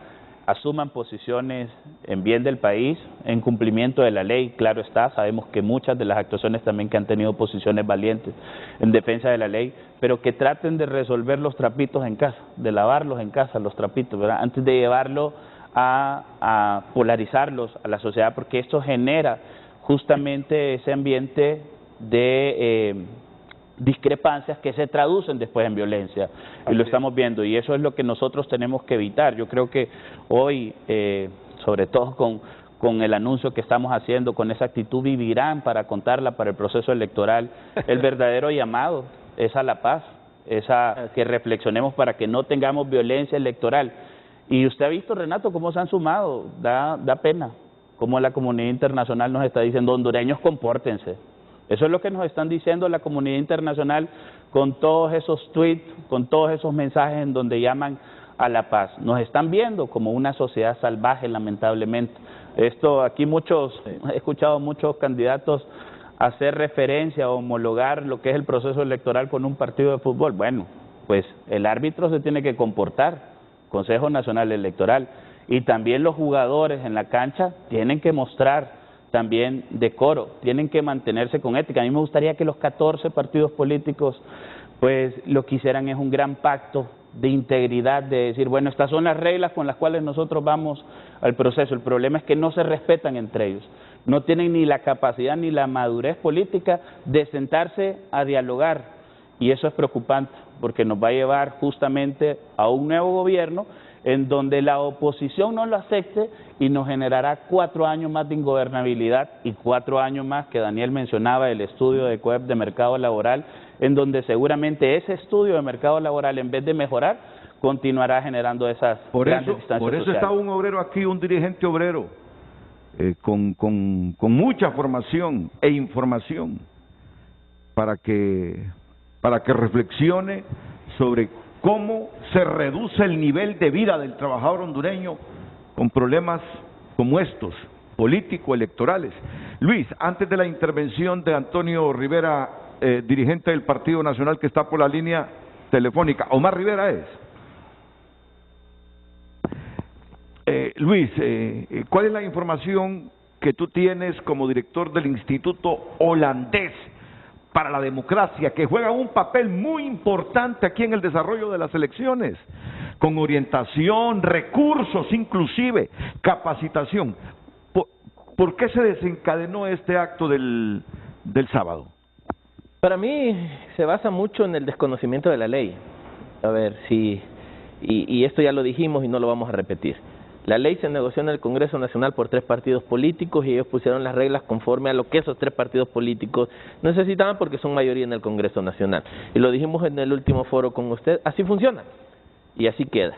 Speaker 4: asuman posiciones en bien del país, en cumplimiento de la ley, claro está, sabemos que muchas de las actuaciones también que han tenido posiciones valientes en defensa de la ley, pero que traten de resolver los trapitos en casa, de lavarlos en casa, los trapitos, ¿verdad? Antes de llevarlo a polarizarlos a la sociedad, porque esto genera justamente ese ambiente de discrepancias que se traducen después en violencia, y lo estamos viendo, y eso es lo que nosotros tenemos que evitar. Yo creo que hoy, sobre todo con el anuncio que estamos haciendo, con esa actitud vivirán para contarla para el proceso electoral, el verdadero llamado es a la paz, es a que reflexionemos para que no tengamos violencia electoral. Y usted ha visto, Renato, cómo se han sumado, da pena, cómo la comunidad internacional nos está diciendo, hondureños, compórtense. Eso es lo que nos están diciendo la comunidad internacional con todos esos tweets, con todos esos mensajes en donde llaman a la paz. Nos están viendo como una sociedad salvaje, lamentablemente. Esto aquí he escuchado muchos candidatos hacer referencia o homologar lo que es el proceso electoral con un partido de fútbol. Bueno, pues el árbitro se tiene que comportar, Consejo Nacional Electoral, y también los jugadores en la cancha tienen que mostrar también decoro, tienen que mantenerse con ética. A mí me gustaría que los 14 partidos políticos pues lo que hicieran es un gran pacto de integridad, de decir, bueno, estas son las reglas con las cuales nosotros vamos al proceso. El problema es que no se respetan entre ellos, no tienen ni la capacidad ni la madurez política de sentarse a dialogar, y eso es preocupante porque nos va a llevar justamente a un nuevo gobierno en donde la oposición no lo acepte y nos generará 4 años más de ingobernabilidad y 4 años más que Daniel mencionaba el estudio de COEP de mercado laboral, en donde seguramente ese estudio de mercado laboral, en vez de mejorar, continuará generando esas grandes distancias
Speaker 2: Por eso
Speaker 4: sociales.
Speaker 2: está un obrero aquí, un dirigente obrero, con mucha formación e información para que reflexione sobre cómo se reduce el nivel de vida del trabajador hondureño con problemas como estos, político-electorales. Luis, antes de la intervención de Antonio Rivera, dirigente del Partido Nacional que está por la línea telefónica, Omar Rivera es. Luis, ¿cuál es la información que tú tienes como director del Instituto Holandés para la Democracia, que juega un papel muy importante aquí en el desarrollo de las elecciones, con orientación, recursos inclusive, capacitación? ¿Por qué se desencadenó este acto del sábado?
Speaker 3: Para mí se basa mucho en el desconocimiento de la ley. A ver, y esto ya lo dijimos y no lo vamos a repetir. La ley se negoció en el Congreso Nacional por 3 partidos políticos y ellos pusieron las reglas conforme a lo que esos 3 partidos políticos necesitaban porque son mayoría en el Congreso Nacional. Y lo dijimos en el último foro con usted, así funciona y así queda.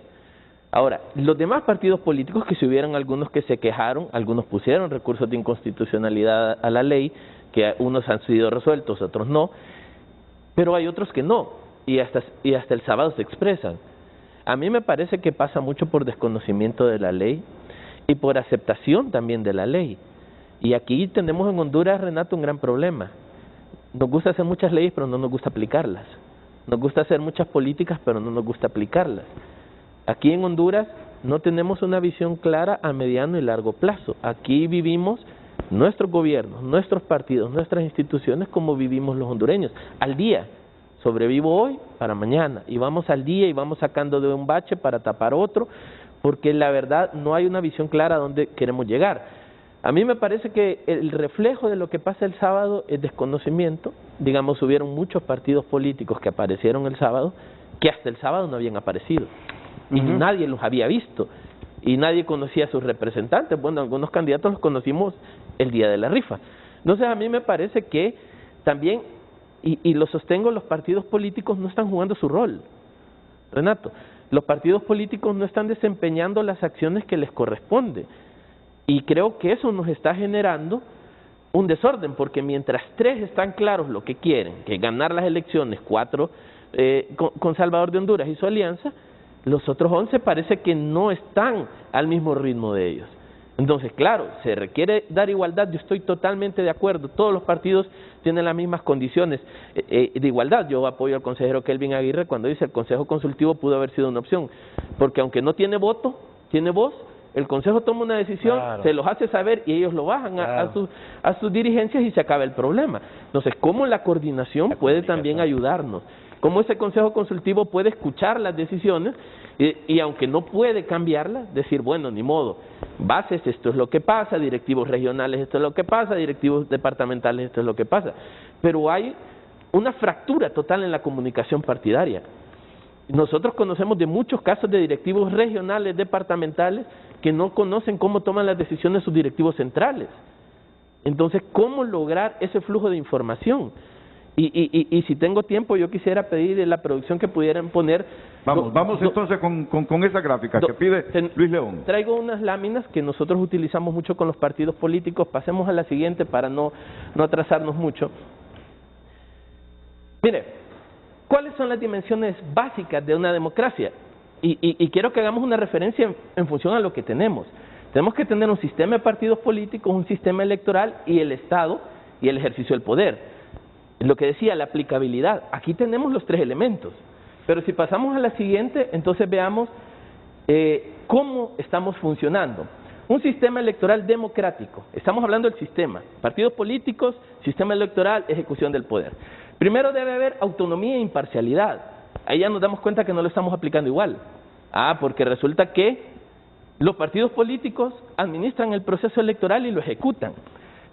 Speaker 3: Ahora, los demás partidos políticos, que si hubieran algunos que se quejaron, algunos pusieron recursos de inconstitucionalidad a la ley, que unos han sido resueltos, otros no, pero hay otros que no, y hasta el sábado se expresan. A mí me parece que pasa mucho por desconocimiento de la ley y por aceptación también de la ley. Y aquí tenemos en Honduras, Renato, un gran problema. Nos gusta hacer muchas leyes, pero no nos gusta aplicarlas. Nos gusta hacer muchas políticas, pero no nos gusta aplicarlas. Aquí en Honduras no tenemos una visión clara a mediano y largo plazo. Aquí vivimos nuestros gobiernos, nuestros partidos, nuestras instituciones como vivimos los hondureños, al día. Sobrevivo hoy para mañana, y vamos al día y vamos sacando de un bache para tapar otro, porque la verdad no hay una visión clara a dónde queremos llegar. A mí me parece que el reflejo de lo que pasa el sábado es desconocimiento. Digamos, hubieron muchos partidos políticos que aparecieron el sábado, que hasta el sábado no habían aparecido, y nadie los había visto, y nadie conocía a sus representantes. Bueno, algunos candidatos los conocimos el día de la rifa. Entonces a mí me parece que también, y lo sostengo, los partidos políticos no están jugando su rol, Renato. Los partidos políticos no están desempeñando las acciones que les corresponde, y creo que eso nos está generando un desorden, porque mientras 3 están claros lo que quieren, que ganar las elecciones, 4 con Salvador de Honduras y su alianza, los otros 11 parece que no están al mismo ritmo de ellos. Entonces, claro, se requiere dar igualdad, yo estoy totalmente de acuerdo, todos los partidos tienen las mismas condiciones de igualdad. Yo apoyo al consejero Kelvin Aguirre cuando dice el Consejo Consultivo pudo haber sido una opción, porque aunque no tiene voto, tiene voz el Consejo toma una decisión, se los hace saber y ellos lo bajan a sus dirigencias y se acaba el problema. Entonces, ¿cómo la coordinación puede también ayudarnos? ¿Cómo ese Consejo Consultivo puede escuchar las decisiones y aunque no puede cambiarlas, decir, bueno, ni modo, bases, esto es lo que pasa, directivos regionales, esto es lo que pasa, directivos departamentales, esto es lo que pasa? Pero hay una fractura total en la comunicación partidaria. Nosotros conocemos de muchos casos de directivos regionales, departamentales, que no conocen cómo toman las decisiones sus directivos centrales. Entonces, ¿cómo lograr ese flujo de información? Y si tengo tiempo, yo quisiera pedir a la producción que pudieran poner...
Speaker 2: Vamos entonces con esa gráfica que pide Luis León.
Speaker 3: Traigo unas láminas que nosotros utilizamos mucho con los partidos políticos. Pasemos a la siguiente para no atrasarnos mucho. Mire, ¿cuáles son las dimensiones básicas de una democracia? Y quiero que hagamos una referencia en función a lo que tenemos. Tenemos que tener un sistema de partidos políticos, un sistema electoral y el Estado y el ejercicio del poder. Lo que decía, la aplicabilidad. Aquí tenemos los tres elementos. Pero si pasamos a la siguiente, entonces veamos cómo estamos funcionando. Un sistema electoral democrático. Estamos hablando del sistema. Partidos políticos, sistema electoral, ejecución del poder. Primero debe haber autonomía e imparcialidad. Ahí ya nos damos cuenta que no lo estamos aplicando igual. Porque resulta que los partidos políticos administran el proceso electoral y lo ejecutan.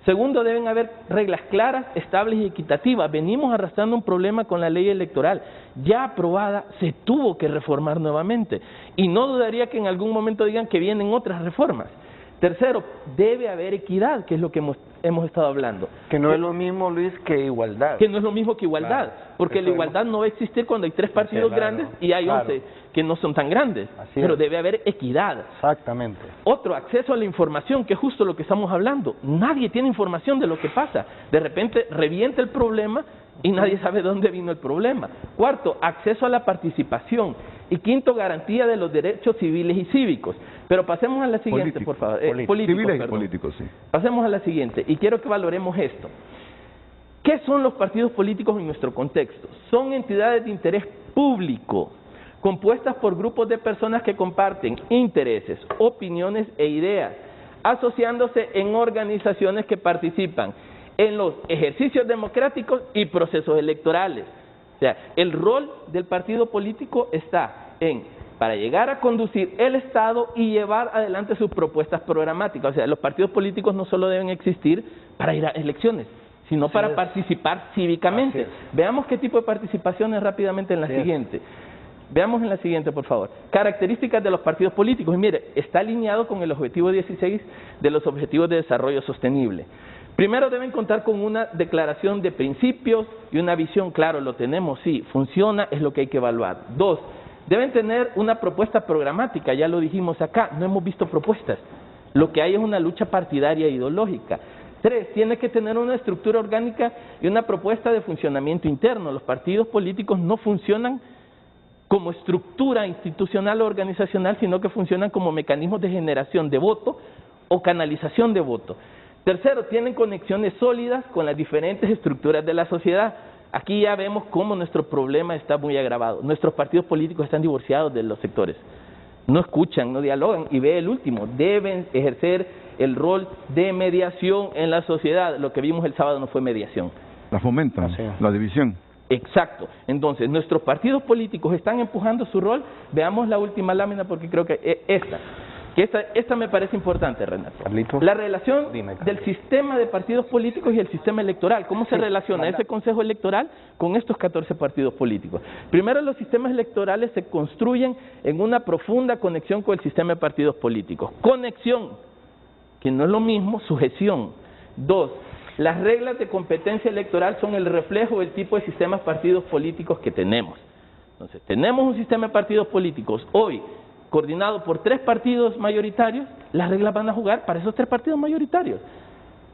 Speaker 3: Segundo, deben haber reglas claras, estables y equitativas. Venimos arrastrando un problema con la ley electoral. Ya aprobada, se tuvo que reformar nuevamente. Y no dudaría que en algún momento digan que vienen otras reformas. Tercero, debe haber equidad, que es lo que hemos estado hablando.
Speaker 5: Que no es lo mismo, Luis, que igualdad.
Speaker 3: Que no es lo mismo que igualdad, porque la igualdad no va a existir cuando hay 3 partidos grandes y hay 11 que no son tan grandes. Pero debe haber equidad.
Speaker 5: Exactamente.
Speaker 3: Otro, acceso a la información, que es justo lo que estamos hablando. Nadie tiene información de lo que pasa. De repente revienta el problema y nadie sabe de dónde vino el problema. Cuarto, acceso a la participación. Y quinto, garantía de los derechos civiles y cívicos. Pero pasemos a la siguiente, por favor.
Speaker 2: Civiles y políticos, sí.
Speaker 3: Pasemos a la siguiente, y quiero que valoremos esto. ¿Qué son los partidos políticos en nuestro contexto? Son entidades de interés público, compuestas por grupos de personas que comparten intereses, opiniones e ideas, asociándose en organizaciones que participan en los ejercicios democráticos y procesos electorales. O sea, el rol del partido político está para llegar a conducir el Estado y llevar adelante sus propuestas programáticas. O sea, los partidos políticos no solo deben existir para ir a elecciones, sino para participar cívicamente. Veamos qué tipo de participaciones rápidamente en la siguiente. Veamos en la siguiente, por favor. Características de los partidos políticos. Y mire, está alineado con el objetivo 16 de los Objetivos de Desarrollo Sostenible. Primero, deben contar con una declaración de principios y una visión. Claro, lo tenemos, sí, funciona, es lo que hay que evaluar. 2, deben tener una propuesta programática, ya lo dijimos acá, no hemos visto propuestas. Lo que hay es una lucha partidaria e ideológica. 3, tiene que tener una estructura orgánica y una propuesta de funcionamiento interno. Los partidos políticos no funcionan como estructura institucional o organizacional, sino que funcionan como mecanismos de generación de voto o canalización de voto. Tercero, tienen conexiones sólidas con las diferentes estructuras de la sociedad. Aquí ya vemos cómo nuestro problema está muy agravado. Nuestros partidos políticos están divorciados de los sectores. No escuchan, no dialogan. Y ve el último, deben ejercer el rol de mediación en la sociedad. Lo que vimos el sábado no fue mediación.
Speaker 2: La fomentan, la división.
Speaker 3: Exacto. Entonces, nuestros partidos políticos están empujando su rol. Veamos la última lámina porque creo que esta me parece importante, Renato.
Speaker 5: Carlitos.
Speaker 3: La relación del sistema de partidos políticos y el sistema electoral. ¿Cómo se relaciona ese Consejo Electoral con estos 14 partidos políticos? Primero, los sistemas electorales se construyen en una profunda conexión con el sistema de partidos políticos. Conexión, que no es lo mismo, sujeción. 2, las reglas de competencia electoral son el reflejo del tipo de sistemas partidos políticos que tenemos. Entonces, tenemos un sistema de partidos políticos hoy coordinado por 3 partidos mayoritarios, las reglas van a jugar para esos 3 partidos mayoritarios.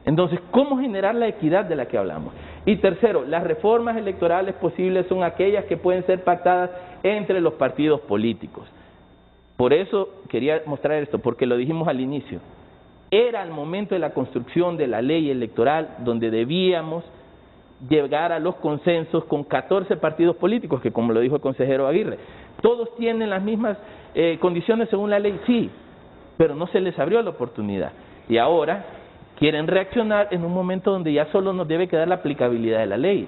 Speaker 3: Entonces, ¿cómo generar la equidad de la que hablamos? Y tercero, las reformas electorales posibles son aquellas que pueden ser pactadas entre los partidos políticos. Por eso quería mostrar esto, porque lo dijimos al inicio. Era el momento de la construcción de la ley electoral donde debíamos llegar a los consensos con 14 partidos políticos, que como lo dijo el consejero Aguirre, todos tienen las mismas condiciones según la ley, sí, pero no se les abrió la oportunidad. Y ahora quieren reaccionar en un momento donde ya solo nos debe quedar la aplicabilidad de la ley.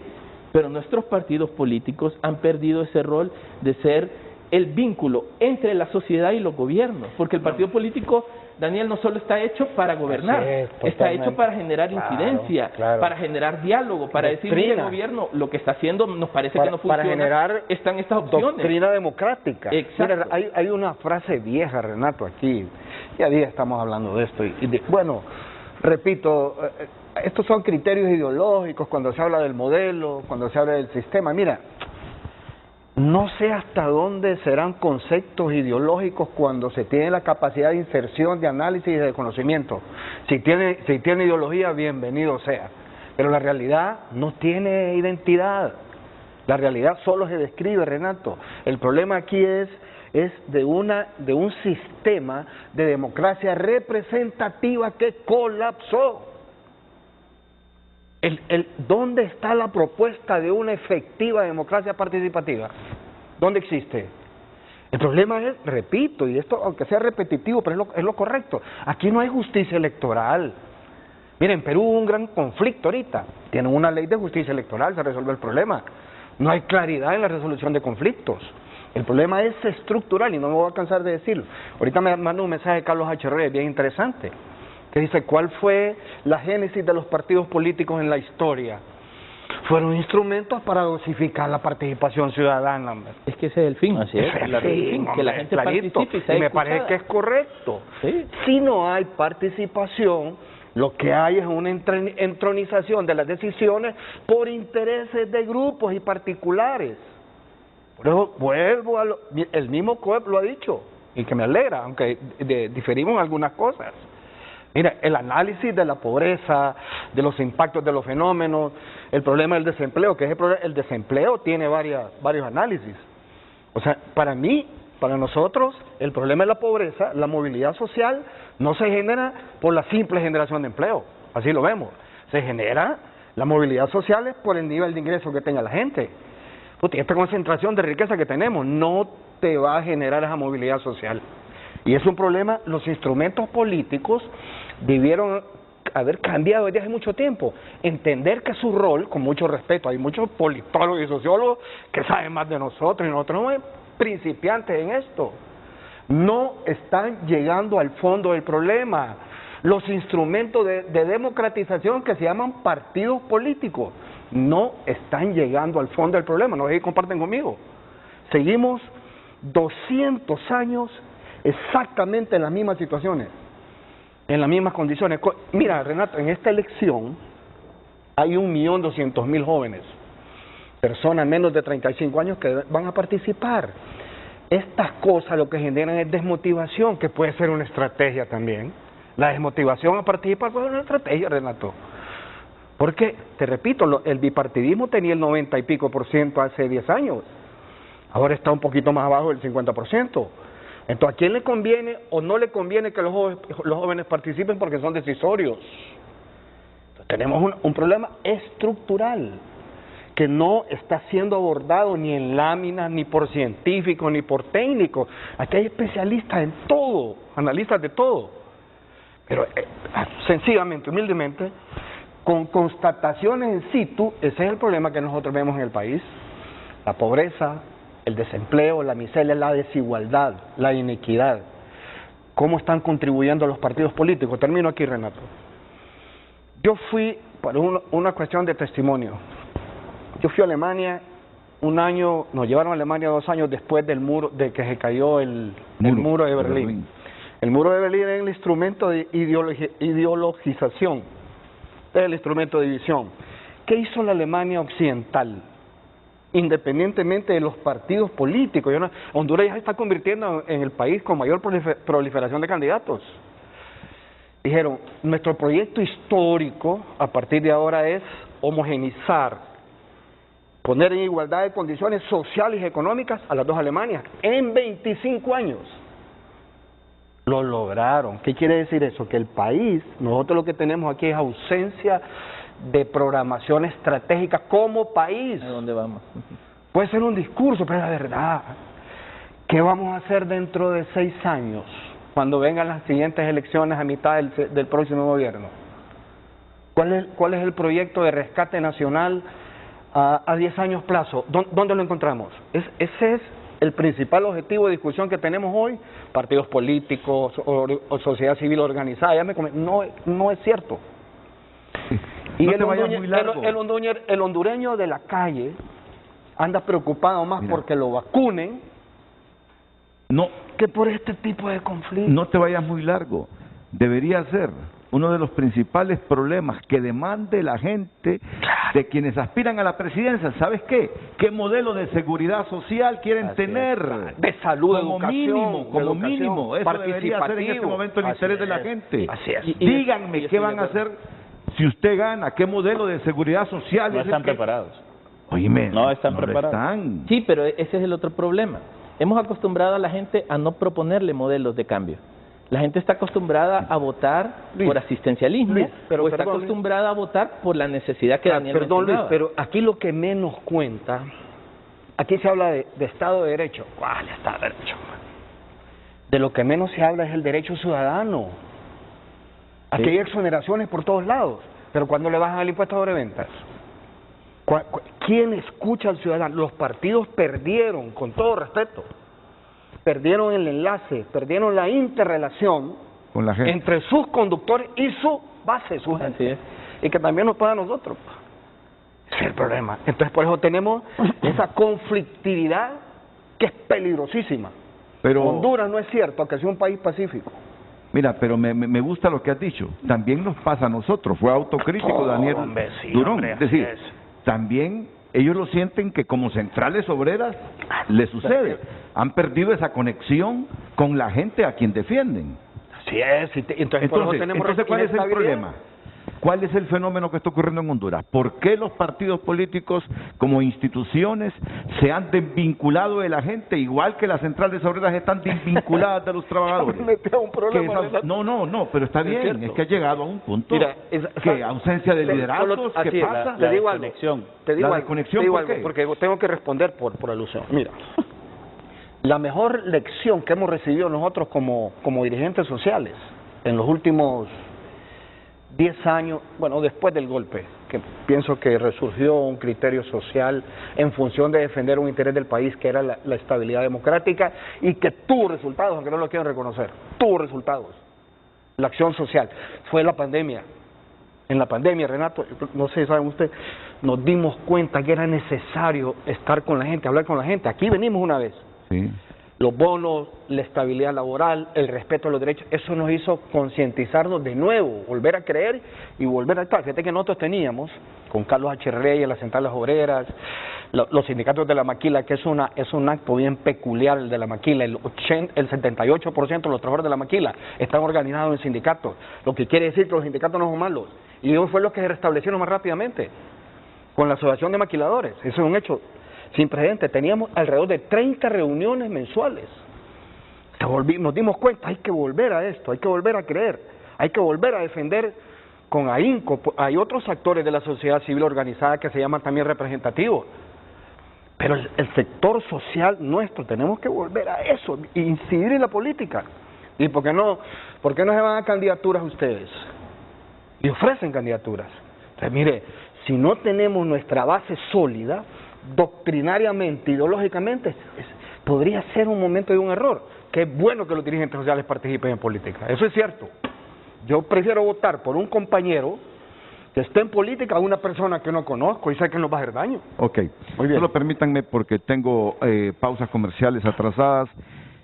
Speaker 3: Pero nuestros partidos políticos han perdido ese rol de ser el vínculo entre la sociedad y los gobiernos, porque el partido político, Daniel, no solo está hecho para gobernar, está hecho para generar incidencia, para generar diálogo, para decirle al gobierno lo que está haciendo nos parece que no funciona,
Speaker 9: para generar
Speaker 3: están estas opciones.
Speaker 9: Doctrina democrática.
Speaker 3: Exacto.
Speaker 9: Mira, hay una frase vieja, Renato, aquí, ya día estamos hablando de esto, bueno, repito, estos son criterios ideológicos cuando se habla del modelo, cuando se habla del sistema. Mira, no sé hasta dónde serán conceptos ideológicos cuando se tiene la capacidad de inserción, de análisis y de conocimiento. Si tiene ideología, bienvenido sea. Pero la realidad no tiene identidad. La realidad solo se describe, Renato. El problema aquí es de un sistema de democracia representativa que colapsó. ¿Dónde está la propuesta de una efectiva democracia participativa? ¿Dónde existe? El problema es, repito, y esto aunque sea repetitivo, pero es lo correcto, aquí no hay justicia electoral. Miren, en Perú hubo un gran conflicto ahorita, tienen una ley de justicia electoral, se resuelve el problema. No hay claridad en la resolución de conflictos. El problema es estructural y no me voy a cansar de decirlo. Ahorita me manda un mensaje de Carlos H. Reyes bien interesante, que dice, ¿cuál fue la génesis de los partidos políticos en la historia? Fueron instrumentos para dosificar la participación ciudadana.
Speaker 3: Es que ese es el fin, así es, que la gente participe y sea
Speaker 9: y me parece que es correcto.
Speaker 3: Sí.
Speaker 9: Si no hay participación, lo que hay es una entronización de las decisiones por intereses de grupos y particulares. Por eso vuelvo a el mismo COEP lo ha dicho, y que me alegra, aunque diferimos en algunas cosas. Mira, el análisis de la pobreza, de los impactos de los fenómenos, el problema del desempleo, que es el desempleo tiene varios análisis. O sea, para mí, para nosotros, el problema de la pobreza, la movilidad social, no se genera por la simple generación de empleo, así lo vemos. Se genera la movilidad social por el nivel de ingreso que tenga la gente. Porque esta concentración de riqueza que tenemos no te va a generar esa movilidad social. Y es un problema, los instrumentos políticos debieron haber cambiado desde hace mucho tiempo, entender que su rol, con mucho respeto, hay muchos politólogos y sociólogos que saben más de nosotros y nosotros somos principiantes en esto, no están llegando al fondo del problema. Los instrumentos de democratización que se llaman partidos políticos no están llegando al fondo del problema, no sé si comparten conmigo. Seguimos 200 años exactamente en las mismas situaciones, en las mismas condiciones. Mira, Renato, en esta elección hay 1.200.000 jóvenes, personas menos de 35 años que van a participar. Estas cosas lo que generan es desmotivación, que puede ser una estrategia también. La desmotivación a participar puede ser una estrategia, Renato. Porque, te repito, el bipartidismo tenía el 90 y pico % hace 10 años. Ahora está un poquito más abajo del 50%. Entonces, ¿a quién le conviene o no le conviene que los jóvenes participen porque son decisorios? Entonces, tenemos un problema estructural que no está siendo abordado ni en láminas, ni por científicos, ni por técnicos. Aquí hay especialistas en todo, analistas de todo. Pero sencillamente, humildemente, con constataciones in situ, ese es el problema que nosotros vemos en el país. La pobreza, el desempleo, la miseria, la desigualdad, la inequidad. ¿Cómo están contribuyendo los partidos políticos? Termino aquí, Renato. Yo fui, por una cuestión de testimonio, yo fui a Alemania un año, nos llevaron a Alemania 2 años después del muro, de que se cayó el muro de Berlín. El muro de Berlín es el instrumento de ideologización, es el instrumento de división. ¿Qué hizo la Alemania occidental? Independientemente de los partidos políticos, Honduras ya se está convirtiendo en el país con mayor proliferación de candidatos. Dijeron, nuestro proyecto histórico a partir de ahora es homogenizar, poner en igualdad de condiciones sociales y económicas a las dos Alemanias en 25 años. Lo lograron. ¿Qué quiere decir eso? Que el país, nosotros lo que tenemos aquí es ausencia de programación estratégica como país.
Speaker 3: ¿A dónde vamos?
Speaker 9: Puede ser un discurso, pero es la verdad. ¿Qué vamos a hacer dentro de 6 años?
Speaker 5: cuando vengan las siguientes elecciones a mitad del próximo gobierno? ¿Cuál es el proyecto de rescate nacional a 10 años plazo? ¿Dónde lo encontramos? Ese es el principal objetivo de discusión que tenemos hoy. Partidos políticos o sociedad civil organizada, no es cierto. Y
Speaker 2: no
Speaker 5: el hondureño de la calle anda preocupado más porque lo vacunen que por este tipo de conflictos.
Speaker 2: No te vayas muy largo. Debería ser uno de los principales problemas que demande la gente de quienes aspiran a la presidencia. ¿Sabes qué? ¿Qué modelo de seguridad social quieren tener?
Speaker 5: De salud,
Speaker 2: como mínimo. Eso debería ser en este momento el interés de la gente.
Speaker 5: Así es.
Speaker 2: Díganme qué van a hacer si usted gana. ¿Qué modelo de seguridad social?
Speaker 4: No están preparados.
Speaker 2: Oíme,
Speaker 4: no están preparados.
Speaker 3: Sí, pero ese es el otro problema. Hemos acostumbrado a la gente a no proponerle modelos de cambio. La gente está acostumbrada a votar por asistencialismo, o está acostumbrada a votar por la necesidad que Daniel mencionaba.
Speaker 5: Luis, pero aquí lo que menos cuenta, aquí se habla de Estado de Derecho. ¿Cuál Estado de Derecho? De lo que menos se habla es el derecho ciudadano. Aquí hay exoneraciones por todos lados, pero cuando le bajan el impuesto sobre ventas, ¿quién escucha al ciudadano? Los partidos perdieron, con todo respeto, perdieron el enlace, perdieron la interrelación
Speaker 2: con la gente,
Speaker 5: entre sus conductores y su base, su gente.
Speaker 3: Así es.
Speaker 5: Y que también nos paga a nosotros. Ese es el problema. Entonces por eso tenemos esa conflictividad que es peligrosísima.
Speaker 2: Pero
Speaker 5: Honduras no es cierto que sea un país pacífico.
Speaker 2: Mira, pero me gusta lo que has dicho. También nos pasa a nosotros. Fue autocrítico Daniel Durón. Es decir, también ellos lo sienten que como centrales obreras les sucede. Han perdido esa conexión con la gente a quien defienden.
Speaker 5: Así es. Entonces
Speaker 2: ¿cuál es el problema? ¿Cuál es el fenómeno que está ocurriendo en Honduras? ¿Por qué los partidos políticos como instituciones se han desvinculado de la gente, igual que las centrales obreras están desvinculadas de los trabajadores? No, pero está bien, es que ha llegado a un punto.
Speaker 5: Mira,
Speaker 2: que ausencia de liderazgos, ¿qué pasa?
Speaker 5: Te digo algo, porque tengo que responder por alusión. Mira, la mejor lección que hemos recibido nosotros como dirigentes sociales en los últimos 10 años, bueno, después del golpe, que pienso que resurgió un criterio social en función de defender un interés del país que era la estabilidad democrática y que tuvo resultados, aunque no lo quieran reconocer, tuvo resultados. La acción social fue la pandemia. En la pandemia, Renato, no sé si saben ustedes, nos dimos cuenta que era necesario estar con la gente, hablar con la gente. Aquí venimos una vez.
Speaker 2: Sí.
Speaker 5: Los bonos, la estabilidad laboral, el respeto a los derechos, eso nos hizo concientizarnos de nuevo, volver a creer y volver a estar. Fíjate que nosotros teníamos, con Carlos H. Reyes, las centrales obreras, los sindicatos de la maquila, que es un acto bien peculiar el de la maquila, el 78% de los trabajadores de la maquila están organizados en sindicatos, lo que quiere decir que los sindicatos no son malos, y ellos fueron los que se restablecieron más rápidamente, con la asociación de maquiladores, eso es un hecho sin precedentes. Teníamos alrededor de 30 reuniones mensuales. Nos dimos cuenta, hay que volver a esto, hay que volver a creer, hay que volver a defender con ahínco. Hay otros actores de la sociedad civil organizada que se llaman también representativos, pero el sector social nuestro, tenemos que volver a eso, incidir en la política. ¿Y por qué no se van a candidaturas ustedes? Y ofrecen candidaturas. Entonces, mire, si no tenemos nuestra base sólida, doctrinariamente, ideológicamente, podría ser un momento de un error. Que es bueno que los dirigentes sociales participen en política, eso es cierto. Yo prefiero votar por un compañero que esté en política a una persona que no conozco y sé que nos va a hacer daño.
Speaker 2: Ok,
Speaker 5: muy bien.
Speaker 2: Solo permítanme porque tengo pausas comerciales atrasadas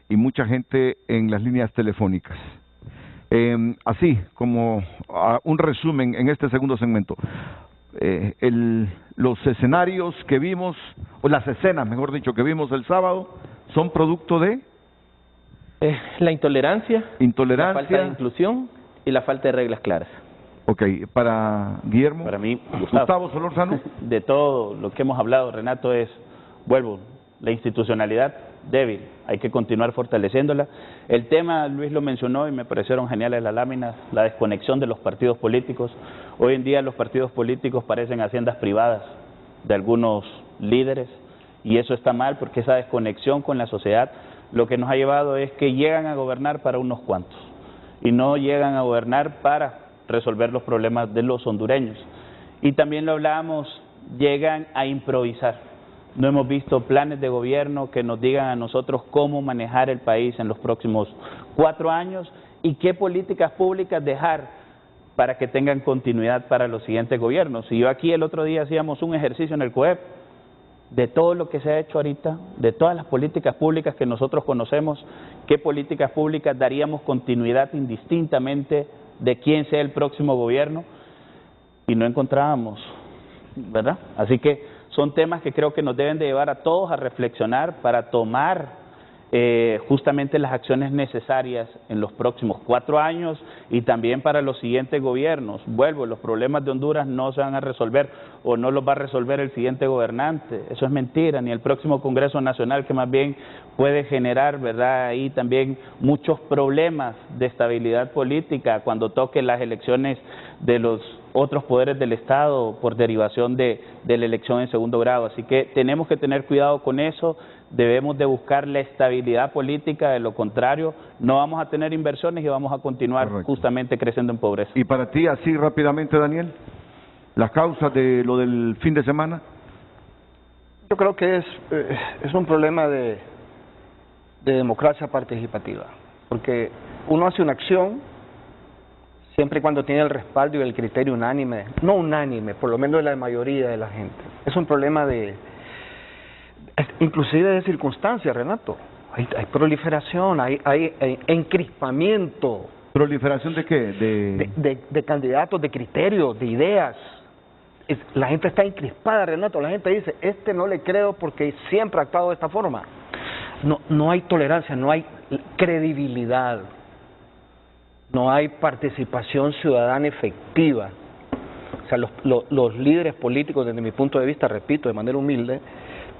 Speaker 2: y mucha gente en las líneas telefónicas. Así como un resumen en este segundo segmento. Los escenarios que vimos, o las escenas, mejor dicho, que vimos el sábado, son producto de
Speaker 3: la intolerancia, la falta de inclusión y la falta de reglas claras.
Speaker 2: Ok, para Guillermo.
Speaker 4: Para mí,
Speaker 2: Gustavo Solórzano.
Speaker 4: De todo lo que hemos hablado, Renato, vuelvo, la institucionalidad débil, hay que continuar fortaleciéndola. El tema, Luis lo mencionó y me parecieron geniales las láminas, la desconexión de los partidos políticos. Hoy en día los partidos políticos parecen haciendas privadas de algunos líderes y eso está mal porque esa desconexión con la sociedad lo que nos ha llevado es que llegan a gobernar para unos cuantos y no llegan a gobernar para resolver los problemas de los hondureños. Y también lo hablábamos, llegan a improvisar. No hemos visto planes de gobierno que nos digan a nosotros cómo manejar el país en los próximos 4 años y qué políticas públicas dejar para que tengan continuidad para los siguientes gobiernos. Y yo aquí el otro día hacíamos un ejercicio en el COEP de todo lo que se ha hecho ahorita, de todas las políticas públicas que nosotros conocemos, qué políticas públicas daríamos continuidad indistintamente de quién sea el próximo gobierno, y no encontrábamos, ¿verdad? Así que son temas que creo que nos deben de llevar a todos a reflexionar para tomar justamente las acciones necesarias en los próximos 4 años y también para los siguientes gobiernos. Vuelvo, los problemas de Honduras no se van a resolver o no los va a resolver el siguiente gobernante. Eso es mentira, ni el próximo Congreso Nacional, que más bien puede generar, ¿verdad?, ahí también muchos problemas de estabilidad política cuando toque las elecciones de los otros poderes del Estado por derivación de la elección en segundo grado. Así que tenemos que tener cuidado con eso, debemos de buscar la estabilidad política, de lo contrario no vamos a tener inversiones y vamos a continuar justamente creciendo en pobreza.
Speaker 2: Y para ti, así rápidamente, Daniel, las causas de lo del fin de semana.
Speaker 5: Yo creo que es un problema de democracia participativa, porque uno hace una acción siempre y cuando tiene el respaldo y el criterio unánime, no unánime, por lo menos de la mayoría de la gente. Es un problema inclusive de circunstancias, Renato. Hay proliferación, hay encrispamiento.
Speaker 2: ¿Proliferación de qué?
Speaker 5: De candidatos, de criterios, de ideas. La gente está encrispada, Renato. La gente dice, no le creo porque siempre ha actuado de esta forma. No hay tolerancia, no hay credibilidad. No hay participación ciudadana efectiva. O sea, los líderes políticos, desde mi punto de vista, repito, de manera humilde,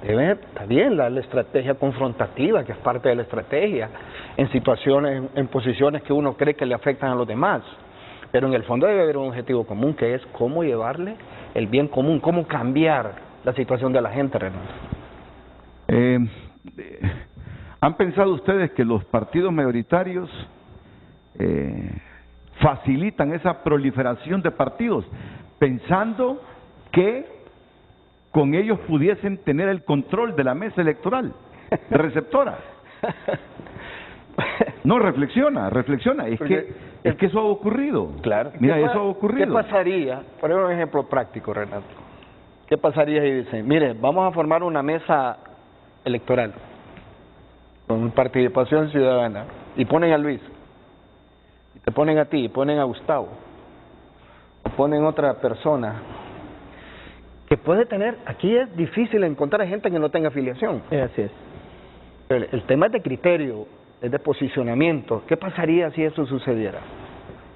Speaker 5: deben, está bien, la estrategia confrontativa, que es parte de la estrategia, en situaciones, en posiciones que uno cree que le afectan a los demás. Pero en el fondo debe haber un objetivo común, que es cómo llevarle el bien común, cómo cambiar la situación de la gente, Renato.
Speaker 2: ¿Han pensado ustedes que los partidos mayoritarios facilitan esa proliferación de partidos, pensando que con ellos pudiesen tener el control de la mesa electoral receptora? No, reflexiona, es que eso ha ocurrido.
Speaker 5: Claro.
Speaker 2: Mira, eso ha ocurrido.
Speaker 5: ¿Qué pasaría? Por un ejemplo práctico, Renato. ¿Qué pasaría si dicen, mire, vamos a formar una mesa electoral con participación ciudadana, y ponen a Luis, y te ponen a ti, y ponen a Gustavo, o ponen otra persona que puede tener, aquí es difícil encontrar gente que no tenga afiliación.
Speaker 3: Así es.
Speaker 5: El tema es de criterio, es de posicionamiento. ¿Qué pasaría si eso sucediera?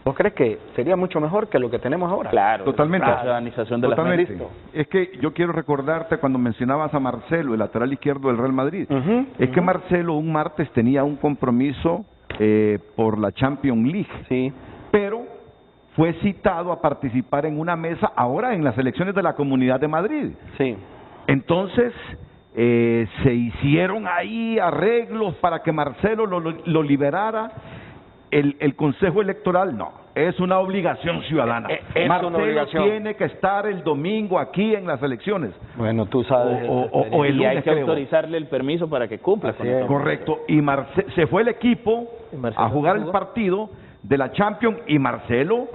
Speaker 5: ¿Vos crees que sería mucho mejor que lo que tenemos ahora?
Speaker 4: Claro,
Speaker 2: totalmente.
Speaker 4: La ciudadanización de
Speaker 2: Totalmente.
Speaker 4: las
Speaker 2: Es que yo quiero recordarte cuando mencionabas a Marcelo, el lateral izquierdo del Real Madrid. Es que Marcelo un martes tenía un compromiso por la Champions League.
Speaker 5: Sí.
Speaker 2: Pero fue citado a participar en una mesa ahora en las elecciones de la Comunidad de Madrid.
Speaker 5: Sí.
Speaker 2: Entonces se hicieron ahí arreglos para que Marcelo lo liberara. El Consejo Electoral no, es una obligación ciudadana. Marcelo tiene que estar el domingo aquí en las elecciones.
Speaker 5: Bueno, tú sabes.
Speaker 2: O el
Speaker 4: y
Speaker 2: lunes,
Speaker 4: hay que
Speaker 2: creo.
Speaker 4: autorizarle el permiso para que cumpla con eso.
Speaker 2: Correcto. Y se fue el equipo a jugar el partido de la Champions y Marcelo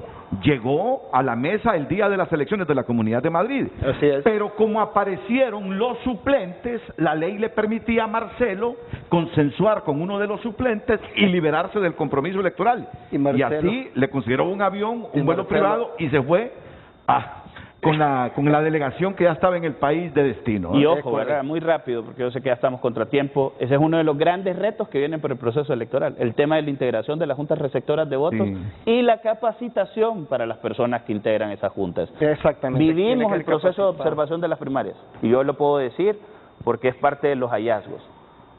Speaker 2: llegó a la mesa el día de las elecciones de la Comunidad de Madrid.
Speaker 5: Así es.
Speaker 2: Pero como aparecieron los suplentes, la ley le permitía a Marcelo consensuar con uno de los suplentes y liberarse del compromiso electoral. Y así le consiguieron un avión, un vuelo privado y se fue con la delegación que ya estaba en el país de destino.
Speaker 4: Y ojo, ¿verdad? Muy rápido, porque yo sé que ya estamos contra tiempo. Ese es uno de los grandes retos que vienen por el proceso electoral, el tema de la integración de las juntas receptoras de votos y la capacitación para las personas que integran esas juntas.
Speaker 5: Exactamente.
Speaker 4: Vivimos el proceso de observación de las primarias, y yo lo puedo decir porque es parte de los hallazgos.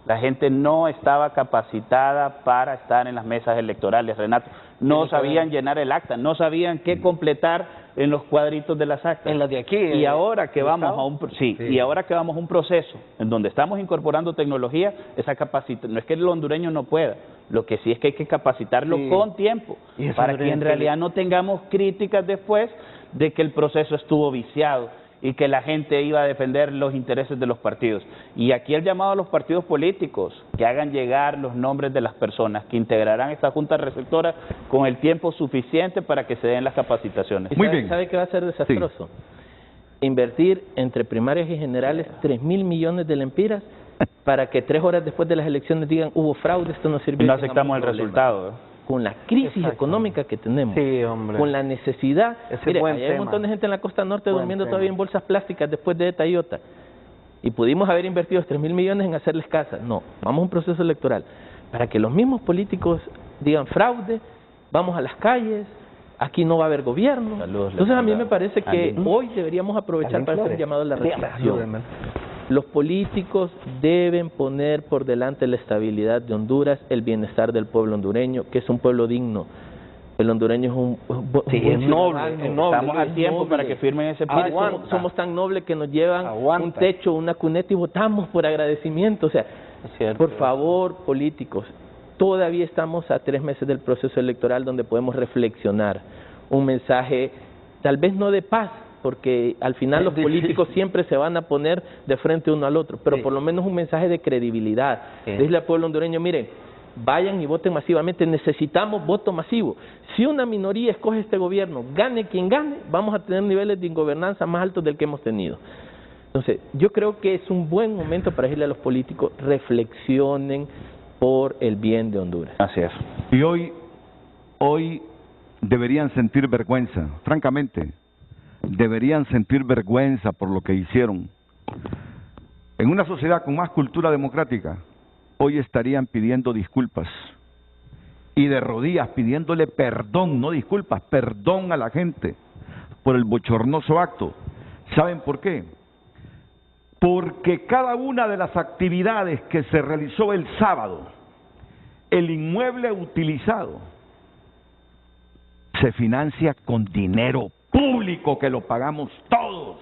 Speaker 4: La gente no estaba capacitada para estar en las mesas electorales, Renato. no sabían llenar el acta, no sabían qué completar en los cuadritos de las actas.
Speaker 9: En las de aquí.
Speaker 4: Y ahora que vamos a un y ahora que vamos a un proceso en donde estamos incorporando tecnología, esa capacitación, no es que el hondureño no pueda, lo que sí es que hay que capacitarlo con tiempo, para que en realidad no tengamos críticas después de que el proceso estuvo viciado y que la gente iba a defender los intereses de los partidos. Y aquí el llamado a los partidos políticos, que hagan llegar los nombres de las personas que integrarán esta junta receptora con el tiempo suficiente para que se den las capacitaciones.
Speaker 3: Muy bien. ¿Sabe qué va a ser desastroso? Sí. Invertir entre primarias y generales 3.000 millones de lempiras para que 3 horas después de las elecciones digan hubo fraude, esto no sirvió.
Speaker 4: No aceptamos el resultado.
Speaker 3: Con la crisis económica que tenemos, con la necesidad, mire, hay un montón de gente en la costa norte durmiendo todavía en bolsas plásticas después de ETA y OTA, y pudimos haber invertido 3.000 millones en hacerles casas. No, vamos a un proceso electoral para que los mismos políticos digan fraude, vamos a las calles, aquí no va a haber gobierno. Saludos. Entonces a mí me parece que hoy deberíamos aprovechar para hacer un llamado a la reflexión. Los políticos deben poner por delante la estabilidad de Honduras, el bienestar del pueblo hondureño, que es un pueblo digno. El hondureño es un noble.
Speaker 4: Estamos a tiempo para que firmen ese pacto.
Speaker 3: Somos tan nobles que nos llevan un techo, una cuneta y votamos por agradecimiento. O sea, por favor, políticos, todavía estamos a 3 meses del proceso electoral donde podemos reflexionar. Un mensaje, tal vez no de paz, porque al final los políticos siempre se van a poner de frente uno al otro, pero por lo menos un mensaje de credibilidad. Decirle al pueblo hondureño, miren, vayan y voten masivamente, necesitamos voto masivo. Si una minoría escoge este gobierno, gane quien gane, vamos a tener niveles de ingobernanza más altos del que hemos tenido. Entonces, yo creo que es un buen momento para decirle a los políticos, reflexionen por el bien de Honduras.
Speaker 2: Así es. Y hoy deberían sentir vergüenza, francamente. Deberían sentir vergüenza por lo que hicieron. En una sociedad con más cultura democrática, hoy estarían pidiendo disculpas y de rodillas pidiéndole perdón, no disculpas, perdón a la gente por el bochornoso acto. ¿Saben por qué? Porque cada una de las actividades que se realizó el sábado, el inmueble utilizado, se financia con dinero público que lo pagamos todos.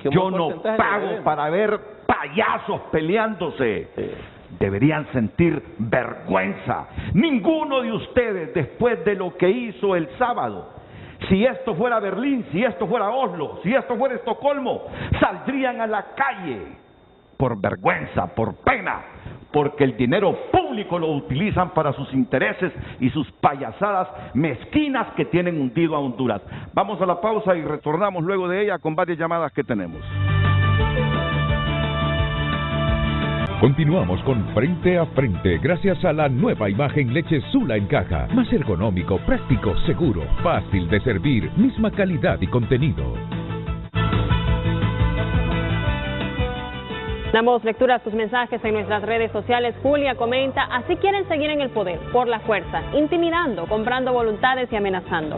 Speaker 2: Yo no pago para ver payasos peleándose. Deberían sentir vergüenza. Ninguno de ustedes, después de lo que hizo el sábado, si esto fuera Berlín, si esto fuera Oslo, si esto fuera Estocolmo, saldrían a la calle por vergüenza, por pena, porque el dinero público lo utilizan para sus intereses y sus payasadas mezquinas que tienen hundido a Honduras. Vamos a la pausa y retornamos luego de ella con varias llamadas que tenemos.
Speaker 1: Continuamos con Frente a Frente, gracias a la nueva imagen Leche Sula en caja. Más ergonómico, práctico, seguro, fácil de servir, misma calidad y contenido.
Speaker 6: Damos lectura a sus mensajes en nuestras redes sociales. Julia comenta, así quieren seguir en el poder, por la fuerza, intimidando, comprando voluntades y amenazando.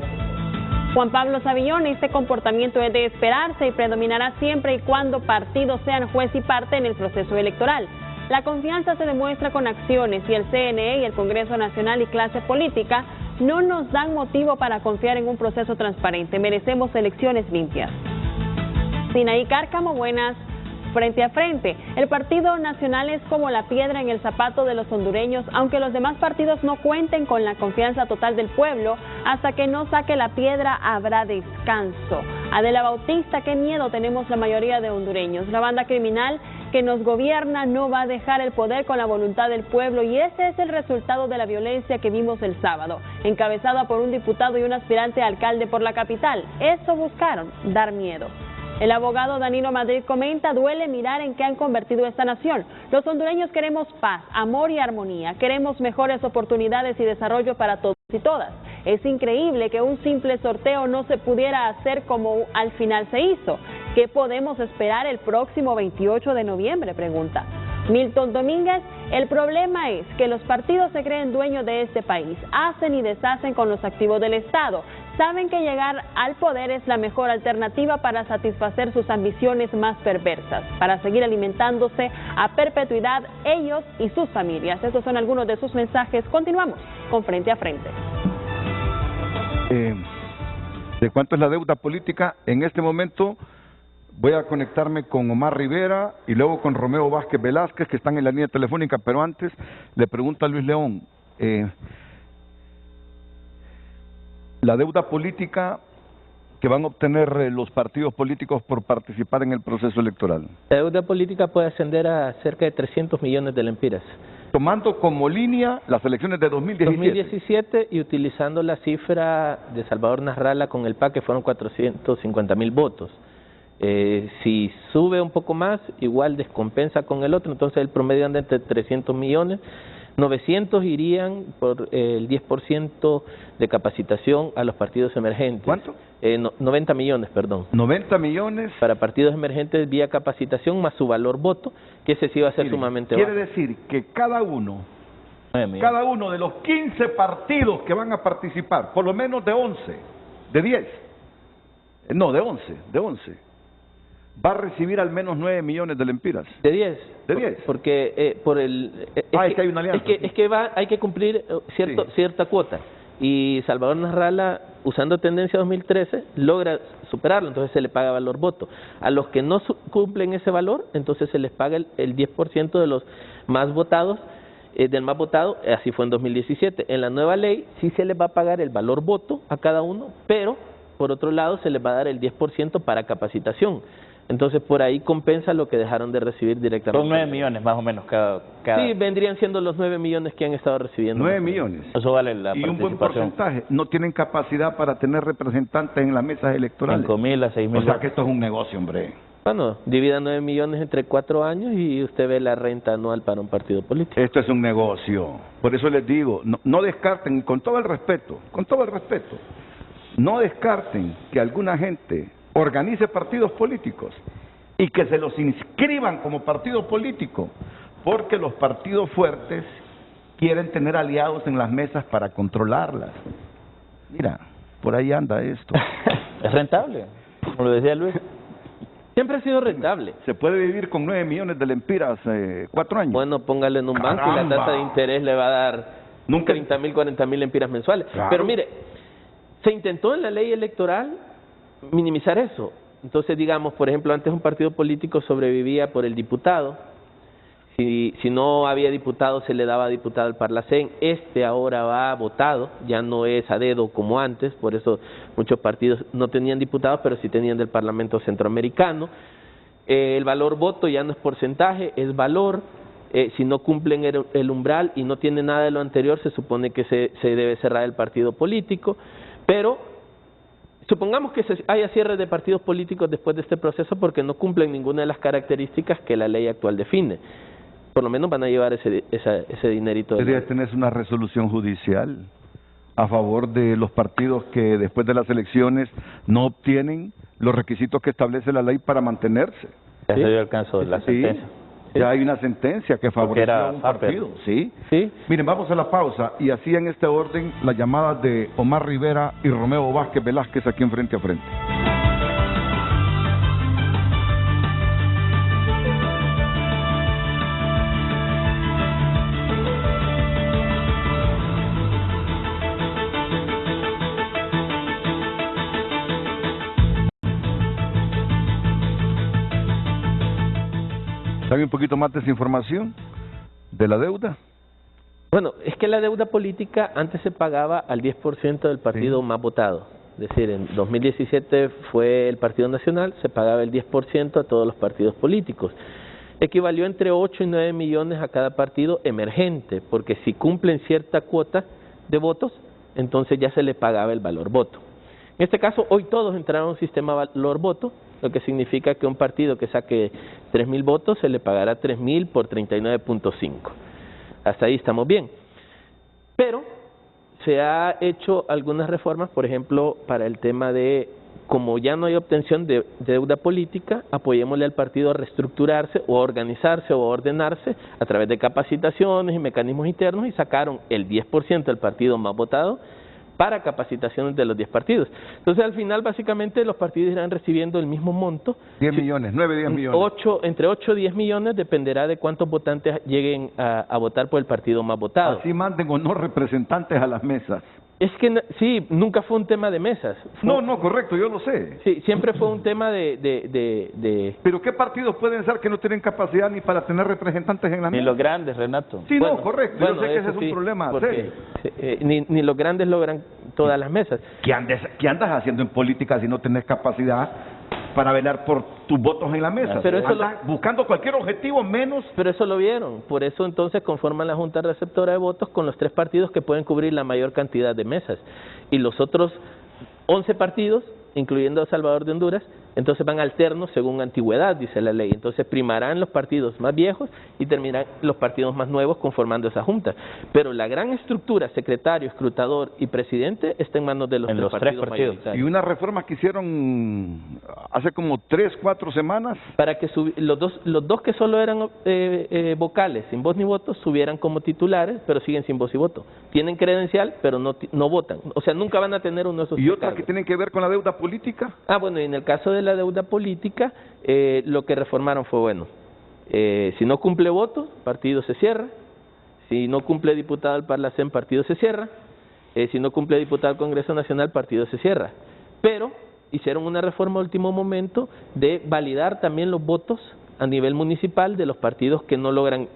Speaker 6: Juan Pablo Savillón, este comportamiento es de esperarse y predominará siempre y cuando partidos sean juez y parte en el proceso electoral. La confianza se demuestra con acciones y el CNE y el Congreso Nacional y clase política no nos dan motivo para confiar en un proceso transparente. Merecemos elecciones limpias. Sinaí Cárcamo, buenas. Frente a Frente, el Partido Nacional es como la piedra en el zapato de los hondureños, aunque los demás partidos no cuenten con la confianza total del pueblo, hasta que no saque la piedra habrá descanso. Adela Bautista, qué miedo tenemos la mayoría de hondureños. La banda criminal que nos gobierna no va a dejar el poder con la voluntad del pueblo y ese es el resultado de la violencia que vimos el sábado, encabezada por un diputado y un aspirante a alcalde por la capital. Eso buscaron, dar miedo. El abogado Danilo Madrid comenta, duele mirar en qué han convertido esta nación. Los hondureños queremos paz, amor y armonía, queremos mejores oportunidades y desarrollo para todos y todas. Es increíble que un simple sorteo no se pudiera hacer como al final se hizo. ¿Qué podemos esperar el próximo 28 de noviembre? Pregunta. Milton Domínguez, el problema es que los partidos se creen dueños de este país, hacen y deshacen con los activos del Estado. Saben que llegar al poder es la mejor alternativa para satisfacer sus ambiciones más perversas, para seguir alimentándose a perpetuidad ellos y sus familias. Estos son algunos de sus mensajes. Continuamos con Frente a Frente.
Speaker 2: ¿De cuánto es la deuda política? En este momento voy a conectarme con Omar Rivera y luego con Romeo Vázquez Velázquez, que están en la línea telefónica, pero antes le pregunto a Luis León, la deuda política que van a obtener los partidos políticos por participar en el proceso electoral.
Speaker 3: La deuda política puede ascender a cerca de 300 millones de lempiras.
Speaker 2: Tomando como línea las elecciones de
Speaker 3: 2017 y utilizando la cifra de Salvador Nasralla con el PAC, que fueron 450.000 votos. Si sube un poco más, igual descompensa con el otro, entonces el promedio anda entre 300 millones. 900 irían por el 10% de capacitación a los partidos emergentes.
Speaker 2: ¿Cuánto?
Speaker 3: 90 millones, perdón.
Speaker 2: 90 millones.
Speaker 3: Para partidos emergentes vía capacitación más su valor voto, que ese sí va a ser sumamente bajo.
Speaker 2: Quiere decir que cada uno de los 15 partidos que van a participar, por lo menos de 11, de 10, no, de 11, va a recibir al menos 9 millones de lempiras.
Speaker 3: ¿De 10?
Speaker 2: ¿De 10?
Speaker 3: Porque por el...
Speaker 2: es que hay una alianza.
Speaker 3: Es que hay que cumplir cierta cuota. Y Salvador Nasralla, usando tendencia 2013, logra superarlo, entonces se le paga valor voto. A los que no cumplen ese valor, entonces se les paga el 10% de los más votados, del más votado, así fue en 2017. En la nueva ley sí se les va a pagar el valor voto a cada uno, pero por otro lado se les va a dar el 10% para capacitación. Entonces, por ahí compensa lo que dejaron de recibir directamente.
Speaker 4: Son 9 millones más o menos cada...
Speaker 3: Sí, vendrían siendo los 9 millones que han estado recibiendo.
Speaker 2: 9 millones.
Speaker 4: Eso vale la participación.
Speaker 2: Y un buen porcentaje. No tienen capacidad para tener representantes en las mesas electorales.
Speaker 4: 5.000 a 6.000.
Speaker 2: O sea que esto es un negocio, hombre.
Speaker 3: Bueno, divida 9 millones entre 4 años y usted ve la renta anual para un partido político.
Speaker 2: Esto es un negocio. Por eso les digo, no descarten, con todo el respeto, no descarten que alguna gente organice partidos políticos y que se los inscriban como partido político, porque los partidos fuertes quieren tener aliados en las mesas para controlarlas. Mira, por ahí anda esto.
Speaker 4: Es rentable, como lo decía Luis.
Speaker 3: Siempre ha sido rentable.
Speaker 2: ¿Se puede vivir con 9 millones de lempiras 4 años?
Speaker 3: Bueno, póngale en un banco y la tasa de interés le va a dar 30.000, 40.000 lempiras mensuales.
Speaker 2: Claro.
Speaker 3: Pero mire, se intentó en la ley electoral minimizar eso. Entonces, digamos, por ejemplo, antes un partido político sobrevivía por el diputado. Si no había diputado, se le daba diputado al Parlacén. Ahora va votado, ya no es a dedo como antes, por eso muchos partidos no tenían diputados, pero sí tenían del Parlamento Centroamericano. El valor voto ya no es porcentaje, es valor. Si no cumplen el umbral y no tiene nada de lo anterior, se supone que se debe cerrar el partido político, pero supongamos que haya cierre de partidos políticos después de este proceso porque no cumplen ninguna de las características que la ley actual define. Por lo menos van a llevar ese dinerito.
Speaker 2: Debería tener una resolución judicial a favor de los partidos que después de las elecciones no obtienen los requisitos que establece la ley para mantenerse.
Speaker 4: Ya se dio alcance de la sentencia.
Speaker 2: Ya hay una sentencia que favorece a un partido. ¿Sí? Miren, vamos a la pausa y así en este orden las llamadas de Omar Rivera y Romeo Vázquez Velázquez aquí en Frente a Frente. ¿Sabe un poquito más de esa información de la deuda?
Speaker 3: Bueno, es que la deuda política antes se pagaba al 10% del partido más votado. Es decir, en 2017 fue el Partido Nacional, se pagaba el 10% a todos los partidos políticos. Equivalió entre 8 y 9 millones a cada partido emergente, porque si cumplen cierta cuota de votos, entonces ya se le pagaba el valor voto. En este caso, hoy todos entraron a un sistema valor voto, lo que significa que un partido que saque 3.000 votos se le pagará 3.000 por 39.5. Hasta ahí estamos bien. Pero se ha hecho algunas reformas, por ejemplo, para el tema de, como ya no hay obtención de deuda política, apoyémosle al partido a reestructurarse o a organizarse o a ordenarse a través de capacitaciones y mecanismos internos y sacaron el 10% del partido más votado para capacitaciones de los 10 partidos. Entonces, al final, básicamente, los partidos irán recibiendo el mismo monto.
Speaker 2: 10 millones, 9, 10 millones.
Speaker 3: Entre 8 y 10 millones, dependerá de cuántos votantes lleguen a votar por el partido más votado.
Speaker 2: Así manden o no representantes a las mesas.
Speaker 3: Es que sí, nunca fue un tema de mesas.
Speaker 2: No, correcto, yo lo sé.
Speaker 3: Sí, siempre fue un tema
Speaker 2: Pero ¿qué partidos pueden ser que no tienen capacidad ni para tener representantes en la mesa?
Speaker 4: Ni los grandes, Renato.
Speaker 2: Sí,
Speaker 3: bueno,
Speaker 2: no, correcto.
Speaker 3: Bueno,
Speaker 2: yo sé que ese es un
Speaker 3: sí,
Speaker 2: problema
Speaker 3: porque,
Speaker 2: serio.
Speaker 3: ni los grandes logran todas las mesas.
Speaker 2: ¿Qué andas haciendo en política si no tenés capacidad para velar por tus votos en la mesa?
Speaker 3: Pero eso
Speaker 2: andas buscando cualquier objetivo menos.
Speaker 3: Pero eso lo vieron, por eso entonces conforman la Junta Receptora de Votos con los 3 partidos que pueden cubrir la mayor cantidad de mesas. Y los otros 11 partidos, incluyendo El Salvador de Honduras, entonces van alternos según antigüedad, dice la ley. Entonces primarán los partidos más viejos y terminarán los partidos más nuevos conformando esa junta. Pero la gran estructura, secretario, escrutador y presidente, está en manos de los, tres partidos mayoritarios.
Speaker 2: Y una reforma que hicieron hace como 3, 4 semanas.
Speaker 3: Para que los dos que solo eran vocales, sin voz ni voto, subieran como titulares, pero siguen sin voz y voto. Tienen credencial, pero no votan. O sea, nunca van a tener uno de esos.
Speaker 2: ¿Y otras que tienen que ver con la deuda política?
Speaker 3: Bueno, y en el caso de la deuda política, lo que reformaron fue, bueno, si no cumple voto, partido se cierra. Si no cumple diputado al Parlacén, partido se cierra. Si no cumple diputado al Congreso Nacional, partido se cierra. Pero hicieron una reforma a último momento de validar también los votos a nivel municipal de los partidos que no logran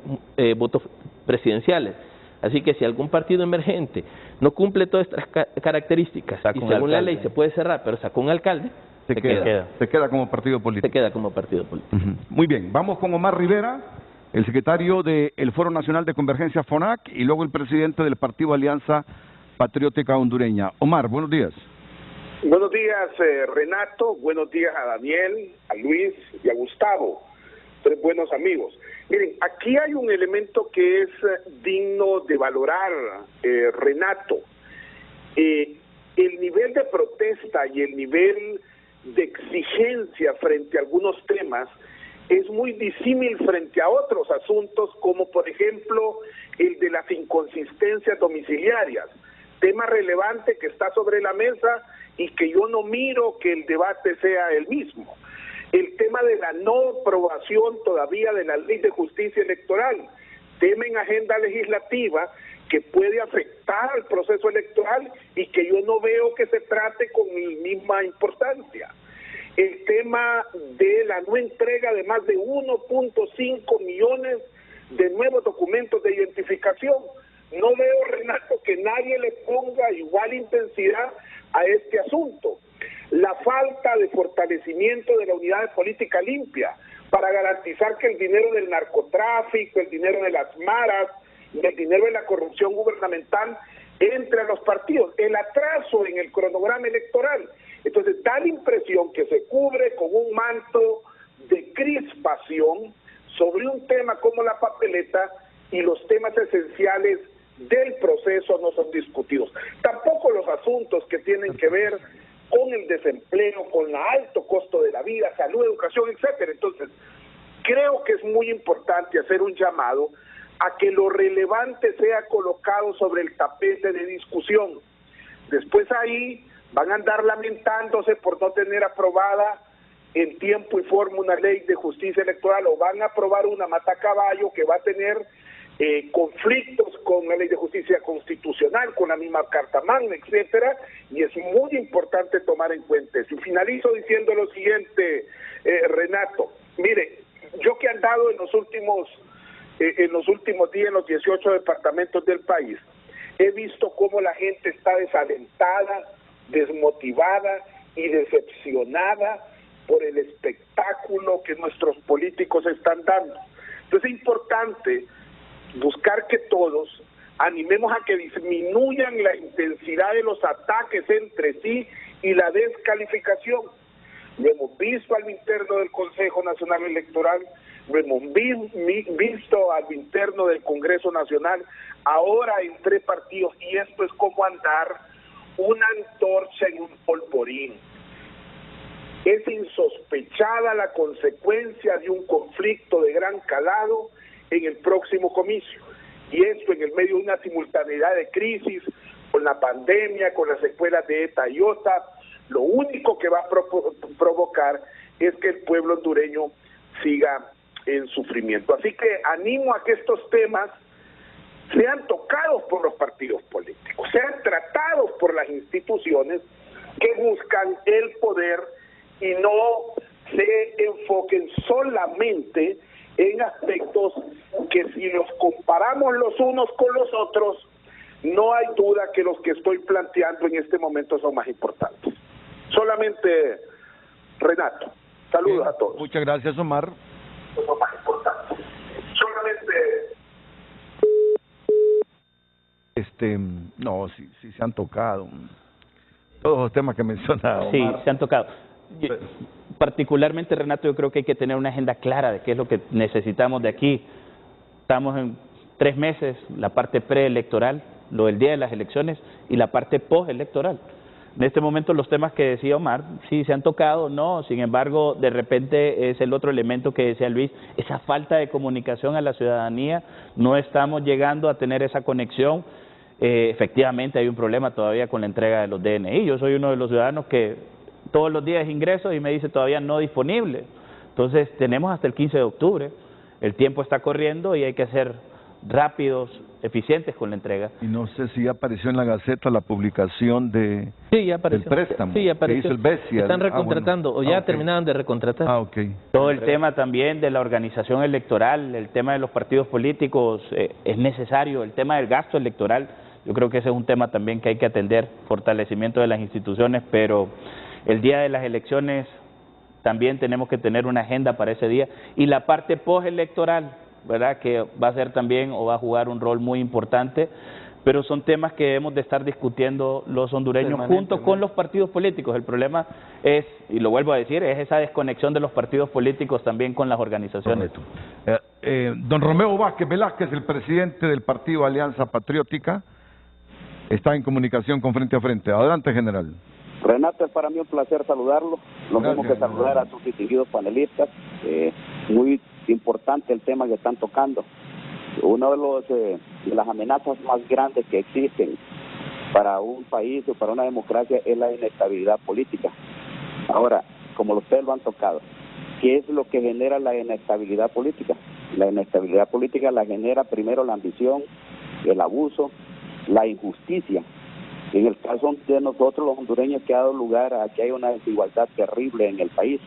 Speaker 3: votos presidenciales. Así que si algún partido emergente no cumple todas estas características y según la ley se puede cerrar, pero sacó un alcalde,
Speaker 2: se queda como partido político.
Speaker 3: Se queda como partido político.
Speaker 2: Muy bien, vamos con Omar Rivera, el secretario del Foro Nacional de Convergencia FONAC y luego el presidente del Partido Alianza Patriótica Hondureña. Omar, buenos días.
Speaker 10: Buenos días, Renato. Buenos días a Daniel, a Luis y a Gustavo. 3 buenos amigos. Miren, aquí hay un elemento que es digno de valorar, Renato. El nivel de protesta y el nivel de exigencia frente a algunos temas es muy disímil frente a otros asuntos, como por ejemplo el de las inconsistencias domiciliarias, tema relevante que está sobre la mesa y que yo no miro que el debate sea el mismo. El tema de la no aprobación todavía de la Ley de Justicia Electoral, tema en agenda legislativa que puede afectar al proceso electoral y que yo no veo que se trate con la misma importancia. El tema de la no entrega de más de 1.5 millones de nuevos documentos de identificación. No veo, Renato, que nadie le ponga igual intensidad a este asunto. La falta de fortalecimiento de la unidad de política limpia para garantizar que el dinero del narcotráfico, el dinero de las maras, el dinero de la corrupción gubernamental entre a los partidos, el atraso en el cronograma electoral. Entonces da la impresión que se cubre con un manto de crispación sobre un tema como la papeleta y los temas esenciales del proceso no son discutidos. Tampoco los asuntos que tienen que ver con el desempleo, con el alto costo de la vida, salud, educación, etcétera. Entonces, creo que es muy importante hacer un llamado a que lo relevante sea colocado sobre el tapete de discusión. Después ahí van a andar lamentándose por no tener aprobada en tiempo y forma una ley de justicia electoral, o van a aprobar una matacaballo que va a tener conflictos con la ley de justicia constitucional, con la misma Carta Magna, etcétera, y es muy importante tomar en cuenta eso. Y finalizo diciendo lo siguiente, Renato, mire, yo que he andado en los últimos días en los 18 departamentos del país, he visto cómo la gente está desalentada, desmotivada y decepcionada por el espectáculo que nuestros políticos están dando. Entonces es importante buscar que todos animemos a que disminuyan la intensidad de los ataques entre sí y la descalificación. Lo hemos visto al interno del Consejo Nacional Electoral, lo hemos visto al interno del Congreso Nacional, ahora en 3 partidos, y esto es como andar una antorcha en un polvorín. Es insospechada la consecuencia de un conflicto de gran calado en el próximo comicio, y esto en el medio de una simultaneidad de crisis, con la pandemia, con las secuelas de ETA y OTA. Lo único que va a provocar es que el pueblo hondureño siga en sufrimiento. Así que animo a que estos temas sean tocados por los partidos políticos, sean tratados por las instituciones que buscan el poder y no se enfoquen solamente en aspectos que, si los comparamos los unos con los otros, no hay duda que los que estoy planteando en este momento son más importantes. Solamente, Renato, saludos a todos.
Speaker 2: Muchas gracias, Omar.
Speaker 10: Son más importantes. Solamente...
Speaker 2: No, sí se han tocado todos los temas que mencionaba Omar.
Speaker 4: Sí, se han tocado. Particularmente, Renato, yo creo que hay que tener una agenda clara de qué es lo que necesitamos de aquí. Estamos en 3 meses, la parte preelectoral, lo del día de las elecciones, y la parte postelectoral. En este momento los temas que decía Omar, sí se han tocado, no, sin embargo, de repente es el otro elemento que decía Luis, esa falta de comunicación a la ciudadanía, no estamos llegando a tener esa conexión. Efectivamente hay un problema todavía con la entrega de los DNI. Yo soy uno de los ciudadanos que todos los días ingreso y me dice todavía no disponible. Entonces tenemos hasta el 15 de octubre, el tiempo está corriendo y hay que ser rápidos, eficientes con la entrega.
Speaker 2: Y no sé si ya apareció en la Gaceta la publicación del préstamo,
Speaker 3: sí, apareció.
Speaker 2: que hizo el BESIA.
Speaker 3: Están recontratando, o ya terminaron de recontratar.
Speaker 4: Todo el tema también de la organización electoral, el tema de los partidos políticos, es necesario, el tema del gasto electoral, yo creo que ese es un tema también que hay que atender, fortalecimiento de las instituciones, pero el día de las elecciones también tenemos que tener una agenda para ese día, y la parte postelectoral, ¿verdad?, que va a ser también o va a jugar un rol muy importante, pero son temas que debemos de estar discutiendo los hondureños junto con los partidos políticos. El problema es, y lo vuelvo a decir, es esa desconexión de los partidos políticos también con las organizaciones.
Speaker 2: Don Romeo Vázquez Velázquez, el presidente del partido Alianza Patriótica, está en comunicación con Frente a Frente. Adelante, general.
Speaker 11: Renato, es para mí un placer saludarlo, lo mismo que saludar a sus distinguidos panelistas. Muy importante el tema que están tocando. Uno de las amenazas más grandes que existen para un país o para una democracia es la inestabilidad política. Ahora, como ustedes lo han tocado, ¿qué es lo que genera la inestabilidad política? La inestabilidad política la genera primero la ambición, el abuso, la injusticia. En el caso de nosotros los hondureños, que ha dado lugar a que hay una desigualdad terrible en el país.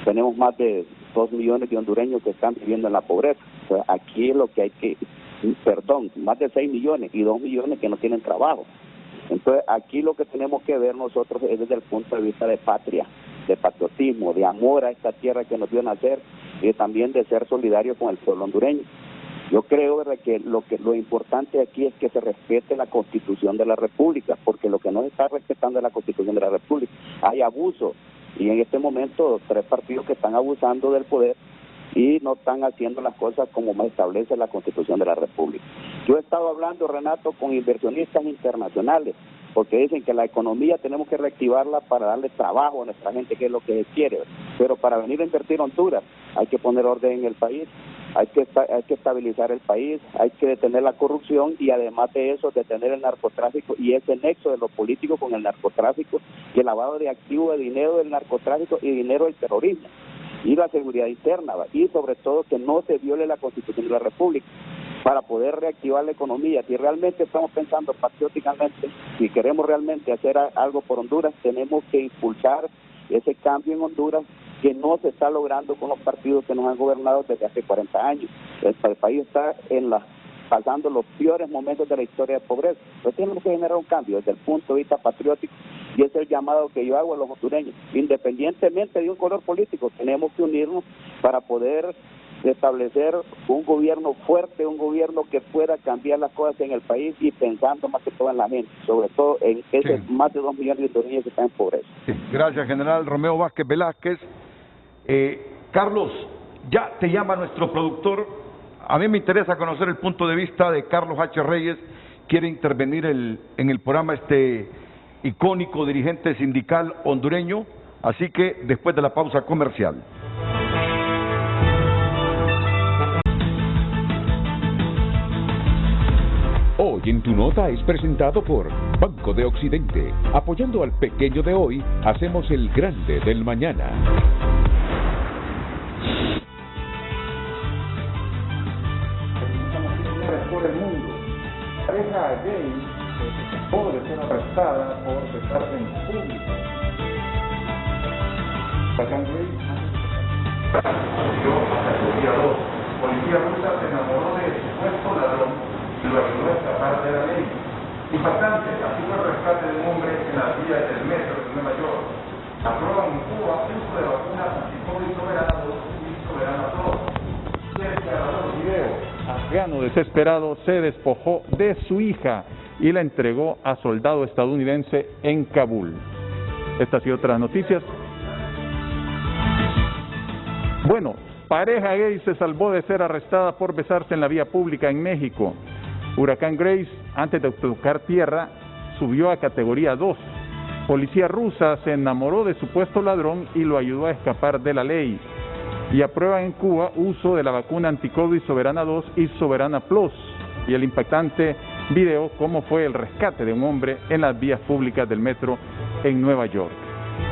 Speaker 11: Tenemos más de 2 millones de hondureños que están viviendo en la pobreza. O sea, aquí es lo que hay que, más de 6 millones y 2 millones que no tienen trabajo. Entonces, aquí lo que tenemos que ver nosotros es desde el punto de vista de patria, de patriotismo, de amor a esta tierra que nos dio nacer, y también de ser solidario con el pueblo hondureño. Yo creo, ¿verdad?, que lo importante aquí es que se respete la Constitución de la República, porque lo que no se está respetando es la Constitución de la República. Hay abuso, y en este momento 3 partidos que están abusando del poder y no están haciendo las cosas como establece la Constitución de la República. Yo he estado hablando, Renato, con inversionistas internacionales, porque dicen que la economía tenemos que reactivarla para darle trabajo a nuestra gente, que es lo que quiere, pero para venir a invertir en Honduras hay que poner orden en el país. Hay que estabilizar el país, hay que detener la corrupción y además de eso detener el narcotráfico y ese nexo de lo político con el narcotráfico y el lavado de activos, de dinero del narcotráfico y dinero del terrorismo y la seguridad interna, y sobre todo que no se viole la Constitución de la República para poder reactivar la economía. Si realmente estamos pensando patrióticamente, si queremos realmente hacer algo por Honduras, tenemos que impulsar ese cambio en Honduras que no se está logrando con los partidos que nos han gobernado desde hace 40 años. El país está pasando los peores momentos de la historia de pobreza. Entonces tenemos que generar un cambio desde el punto de vista patriótico, y es el llamado que yo hago a los hondureños. Independientemente de un color político, tenemos que unirnos para poder establecer un gobierno fuerte, un gobierno que pueda cambiar las cosas en el país y pensando más que todo en la gente, sobre todo en esos más de 2 millones de hondureños que están en pobreza.
Speaker 2: Sí. Gracias, general Romeo Vázquez Velázquez. Carlos, ya te llama nuestro productor. A mí me interesa conocer el punto de vista de Carlos H. Reyes. Quiere intervenir en el programa este icónico dirigente sindical hondureño. Así que después de la pausa comercial.
Speaker 1: Hoy en Tu Nota es presentado por Banco de Occidente. Apoyando al pequeño de hoy, hacemos el grande del mañana.
Speaker 5: Por el mundo.
Speaker 7: gay se dejó de ser arrestada por besarse en público. Huracán Grace subió a categoría 2. Policía rusa se enamoró de supuesto ladrón y lo ayudó a escapar de la ley. Impactante, así fue el rescate de un hombre en las vías del metro de Nueva York. Aprueban en Cuba uso de vacunas anti-COVID Soberana 2 y Soberana 2. Desgarrador video. Afgano desesperado se despojó de su hija y la entregó a soldado estadounidense en Kabul. Estas y otras noticias. Bueno, pareja gay se salvó de ser arrestada por besarse en la vía pública en México. Huracán Grace, antes de tocar tierra, subió a categoría 2. Policía rusa se enamoró de supuesto ladrón y lo ayudó a escapar de la ley. Y aprueban en Cuba uso de la vacuna anti-COVID Soberana 2 y Soberana Plus. Y el impactante video cómo fue el rescate de un hombre en las vías públicas del metro en Nueva York.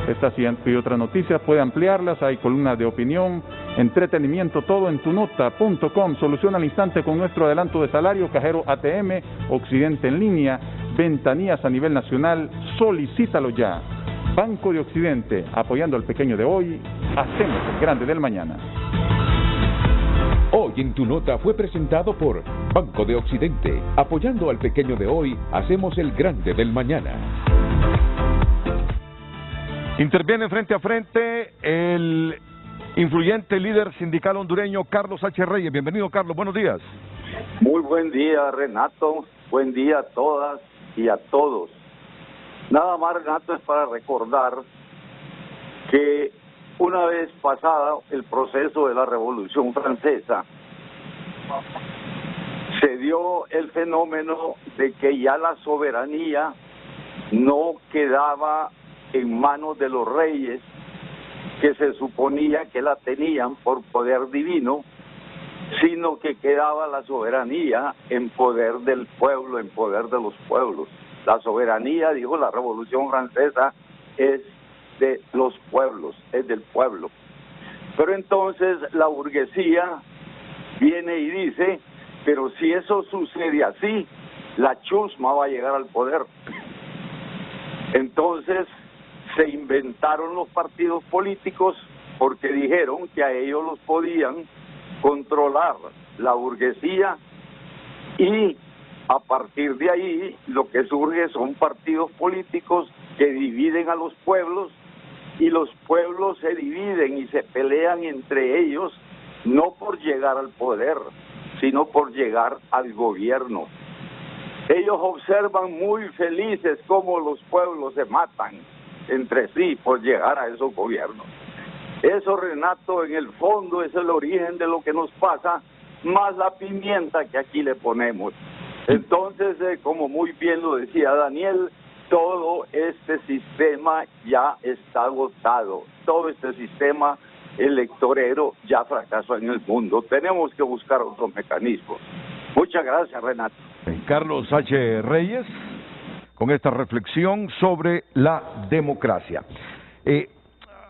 Speaker 7: Estas y otras noticias puede ampliarlas, hay columnas de opinión, entretenimiento, todo en tunota.com. Soluciona al instante con nuestro adelanto de salario, cajero ATM, Occidente en línea, ventanillas a nivel nacional, solicítalo ya. Banco de Occidente, apoyando al pequeño de hoy, hacemos el grande del mañana.
Speaker 1: Hoy en Tu Nota fue presentado por Banco de Occidente, apoyando al pequeño de hoy, hacemos el grande del mañana.
Speaker 2: Interviene frente a frente el influyente líder sindical hondureño Carlos H. Reyes. Bienvenido, Carlos, buenos días.
Speaker 12: Muy buen día, Renato. Buen día a todas y a todos. Nada más, Renato, es para recordar que una vez pasada el proceso de la Revolución Francesa, se dio el fenómeno de que ya la soberanía no quedaba en manos de los reyes, que se suponía que la tenían por poder divino, sino que quedaba la soberanía en poder del pueblo, en poder de los pueblos. La soberanía, dijo la Revolución Francesa, es de los pueblos, es del pueblo. Pero entonces la burguesía viene y dice, pero si eso sucede así, la chusma va a llegar al poder. Entonces se inventaron los partidos políticos porque dijeron que a ellos los podían controlar la burguesía, y a partir de ahí lo que surge son partidos políticos que dividen a los pueblos, y los pueblos se dividen y se pelean entre ellos no por llegar al poder, sino por llegar al gobierno. Ellos observan muy felices cómo los pueblos se matan entre sí por llegar a esos gobiernos. Eso, Renato, en el fondo es el origen de lo que nos pasa, más la pimienta que aquí le ponemos. Entonces, como muy bien lo decía Daniel, todo este sistema ya está agotado, todo este sistema electorero ya fracasó en el mundo. Tenemos que buscar otros mecanismos. Muchas gracias, Renato.
Speaker 2: Carlos H. Reyes, con esta reflexión sobre la democracia.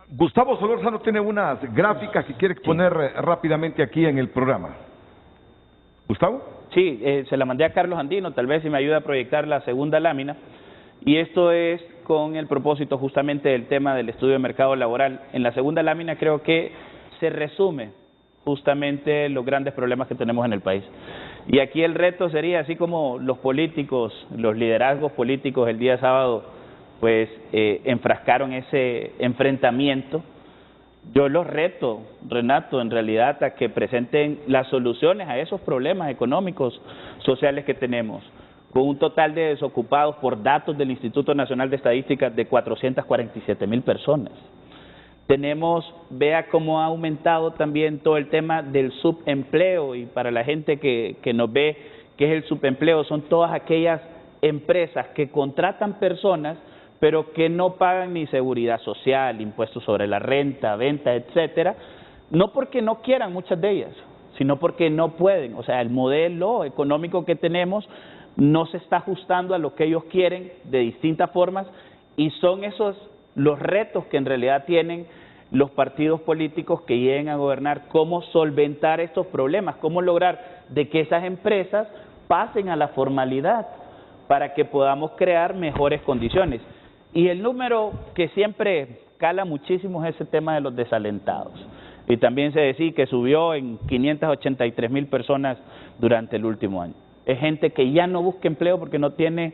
Speaker 2: Gustavo Solórzano tiene unas gráficas que quiere exponer rápidamente aquí en el programa. ¿Gustavo?
Speaker 4: Sí, se la mandé a Carlos Andino, tal vez si me ayuda a proyectar la segunda lámina. Y esto es con el propósito justamente del tema del estudio de mercado laboral. En la segunda lámina creo que se resume justamente los grandes problemas que tenemos en el país. Y aquí el reto sería, así como los políticos, los liderazgos políticos el día sábado, pues enfrascaron ese enfrentamiento, yo los reto, Renato, en realidad a que presenten las soluciones a esos problemas económicos, sociales que tenemos, con un total de desocupados por datos del Instituto Nacional de Estadísticas de 447,000 personas. Tenemos, vea cómo ha aumentado también todo el tema del subempleo, y para la gente que nos ve, ¿qué es el subempleo? Son todas aquellas empresas que contratan personas pero que no pagan ni seguridad social, impuestos sobre la renta, venta, etcétera, no porque no quieran muchas de ellas, sino porque no pueden. O sea, el modelo económico que tenemos no se está ajustando a lo que ellos quieren de distintas formas, y son esos los retos que en realidad tienen los partidos políticos que lleguen a gobernar, cómo solventar estos problemas, cómo lograr de que esas empresas pasen a la formalidad, para que podamos crear mejores condiciones. Y el número que siempre cala muchísimo es ese tema de los desalentados. Y también se decía que subió en 583,000 personas durante el último año. Es gente que ya no busca empleo porque no tiene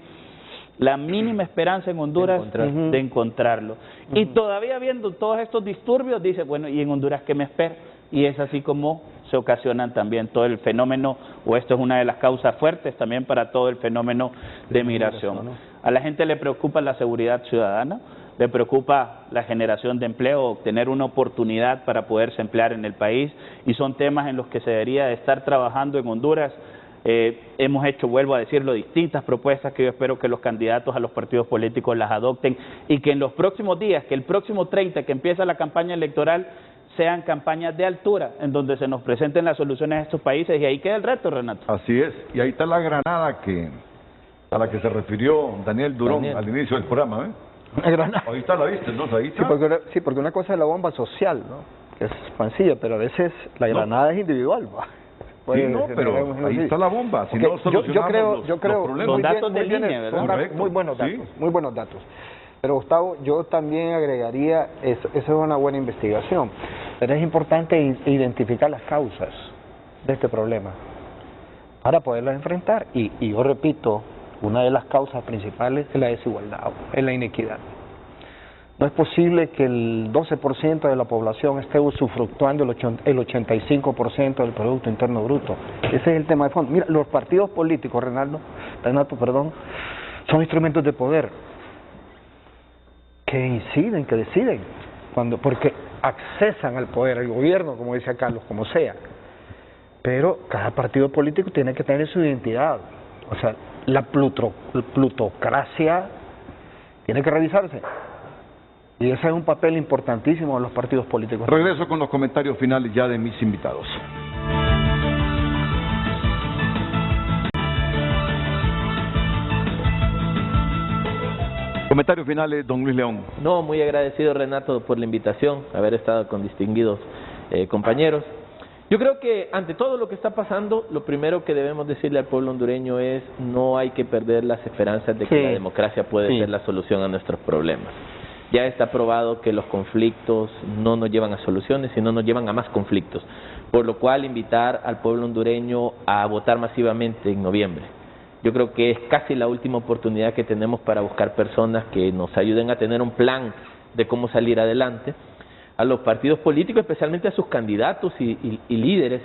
Speaker 4: la mínima esperanza en Honduras de encontrarlo. Y todavía viendo todos estos disturbios, dice, bueno, ¿y en Honduras qué me espera? Y es así como se ocasionan también todo el fenómeno, o esto es una de las causas fuertes también para todo el fenómeno de migración. A la gente le preocupa la seguridad ciudadana, le preocupa la generación de empleo, obtener una oportunidad para poderse emplear en el país, y son temas en los que se debería de estar trabajando en Honduras. Hemos hecho, vuelvo a decirlo, distintas propuestas que yo espero que los candidatos a los partidos políticos las adopten, y que en los próximos días, que el próximo 30 que empieza la campaña electoral, sean campañas de altura, en donde se nos presenten las soluciones a estos países, y ahí queda el reto, Renato.
Speaker 2: Así es, y ahí está la granada a la que se refirió Daniel Durón al inicio del programa, ¿eh? Ahí está, la viste, ¿no? Ahí está.
Speaker 9: Sí, porque una cosa es la bomba social, ¿no? Que es expansiva, pero a veces la granada es individual, ¿va?
Speaker 2: Sí, no, pero ahí está la bomba. Si no solucionamos los problemas.
Speaker 4: Son datos de línea, ¿verdad?
Speaker 9: Muy buenos datos, muy buenos datos. Pero Gustavo, yo también agregaría, eso es una buena investigación, pero es importante identificar las causas de este problema para poderlas enfrentar. Y yo repito, una de las causas principales es la desigualdad, es la inequidad. No es posible que el 12% de la población esté usufructuando el 85% del Producto Interno Bruto. Ese es el tema de fondo. Mira, los partidos políticos, Renato, son instrumentos de poder que inciden, que deciden, porque accesan al poder, al gobierno, como decía Carlos, como sea. Pero cada partido político tiene que tener su identidad. O sea, la plutocracia tiene que revisarse. Y ese es un papel importantísimo de los partidos políticos.
Speaker 2: Regreso con los comentarios finales ya de mis invitados. Comentarios finales, don Luis León.
Speaker 3: No, muy agradecido, Renato, por la invitación, haber estado con distinguidos compañeros. Yo creo que ante todo lo que está pasando, lo primero que debemos decirle al pueblo hondureño es: no hay que perder las esperanzas de que la democracia puede ser la solución a nuestros problemas. Ya está probado que los conflictos no nos llevan a soluciones, sino nos llevan a más conflictos. Por lo cual, invitar al pueblo hondureño a votar masivamente en noviembre. Yo creo que es casi la última oportunidad que tenemos para buscar personas que nos ayuden a tener un plan de cómo salir adelante. A los partidos políticos, especialmente a sus candidatos y líderes,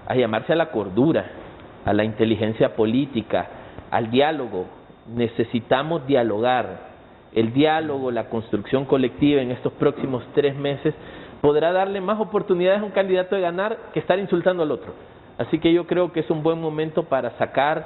Speaker 3: a llamarse a la cordura, a la inteligencia política, al diálogo. Necesitamos dialogar. El diálogo, la construcción colectiva en estos próximos 3 meses podrá darle más oportunidades a un candidato de ganar que estar insultando al otro. Así que yo creo que es un buen momento para sacar,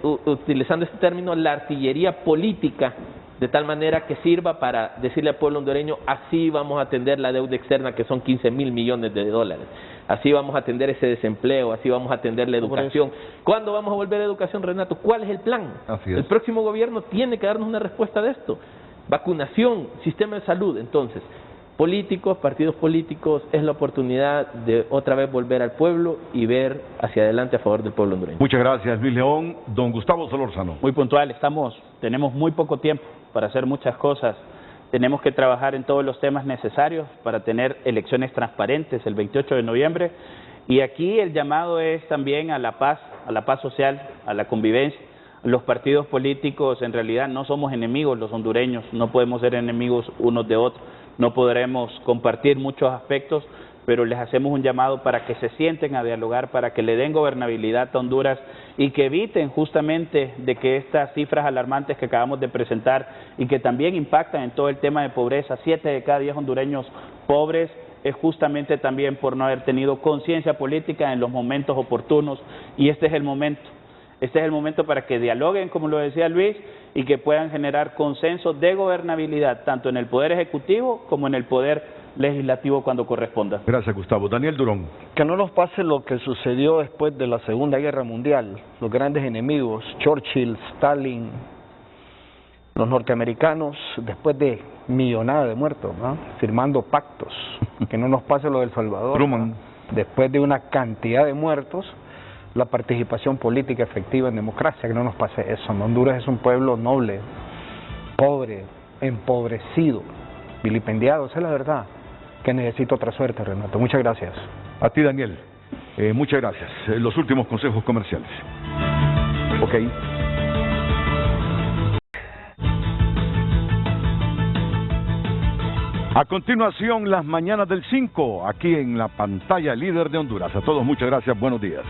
Speaker 3: utilizando este término, la artillería política, de tal manera que sirva para decirle al pueblo hondureño: así vamos a atender la deuda externa, que son 15,000 millones de dólares. Así vamos a atender ese desempleo, así vamos a atender la educación. ¿Cuándo vamos a volver a educación, Renato? ¿Cuál es el plan? El próximo gobierno tiene que darnos una respuesta de esto. Vacunación, sistema de salud. Entonces, políticos, partidos políticos, es la oportunidad de otra vez volver al pueblo y ver hacia adelante a favor del pueblo hondureño.
Speaker 2: Muchas gracias, Luis León. Don Gustavo Solórzano.
Speaker 4: Muy puntual, tenemos muy poco tiempo para hacer muchas cosas. Tenemos que trabajar en todos los temas necesarios para tener elecciones transparentes el 28 de noviembre. Y aquí el llamado es también a la paz social, a la convivencia. Los partidos políticos en realidad no somos enemigos los hondureños, no podemos ser enemigos unos de otros, no podremos compartir muchos aspectos, pero les hacemos un llamado para que se sienten a dialogar, para que le den gobernabilidad a Honduras y que eviten justamente de que estas cifras alarmantes que acabamos de presentar y que también impactan en todo el tema de pobreza, 7 de cada 10 hondureños pobres, es justamente también por no haber tenido conciencia política en los momentos oportunos, y este es el momento. Este es el momento para que dialoguen, como lo decía Luis, y que puedan generar consenso de gobernabilidad, tanto en el Poder Ejecutivo como en el Poder Legislativo cuando corresponda.
Speaker 2: Gracias, Gustavo. Daniel Durón.
Speaker 9: Que no nos pase lo que sucedió después de la Segunda Guerra Mundial. Los grandes enemigos, Churchill, Stalin, los norteamericanos, después de millonada de muertos, ¿no?, firmando pactos. Que no nos pase lo del Salvador,
Speaker 2: Truman.
Speaker 9: ¿no?, después de una cantidad de muertos,
Speaker 5: la participación política efectiva en democracia, que no nos pase eso. Honduras es un pueblo noble, pobre, empobrecido, vilipendiado, esa es la verdad, que necesita otra suerte, Renato. Muchas gracias.
Speaker 2: A ti, Daniel. Muchas gracias. Los últimos consejos comerciales. Ok. A continuación, las mañanas del 5, aquí en la pantalla líder de Honduras. A todos, muchas gracias. Buenos días.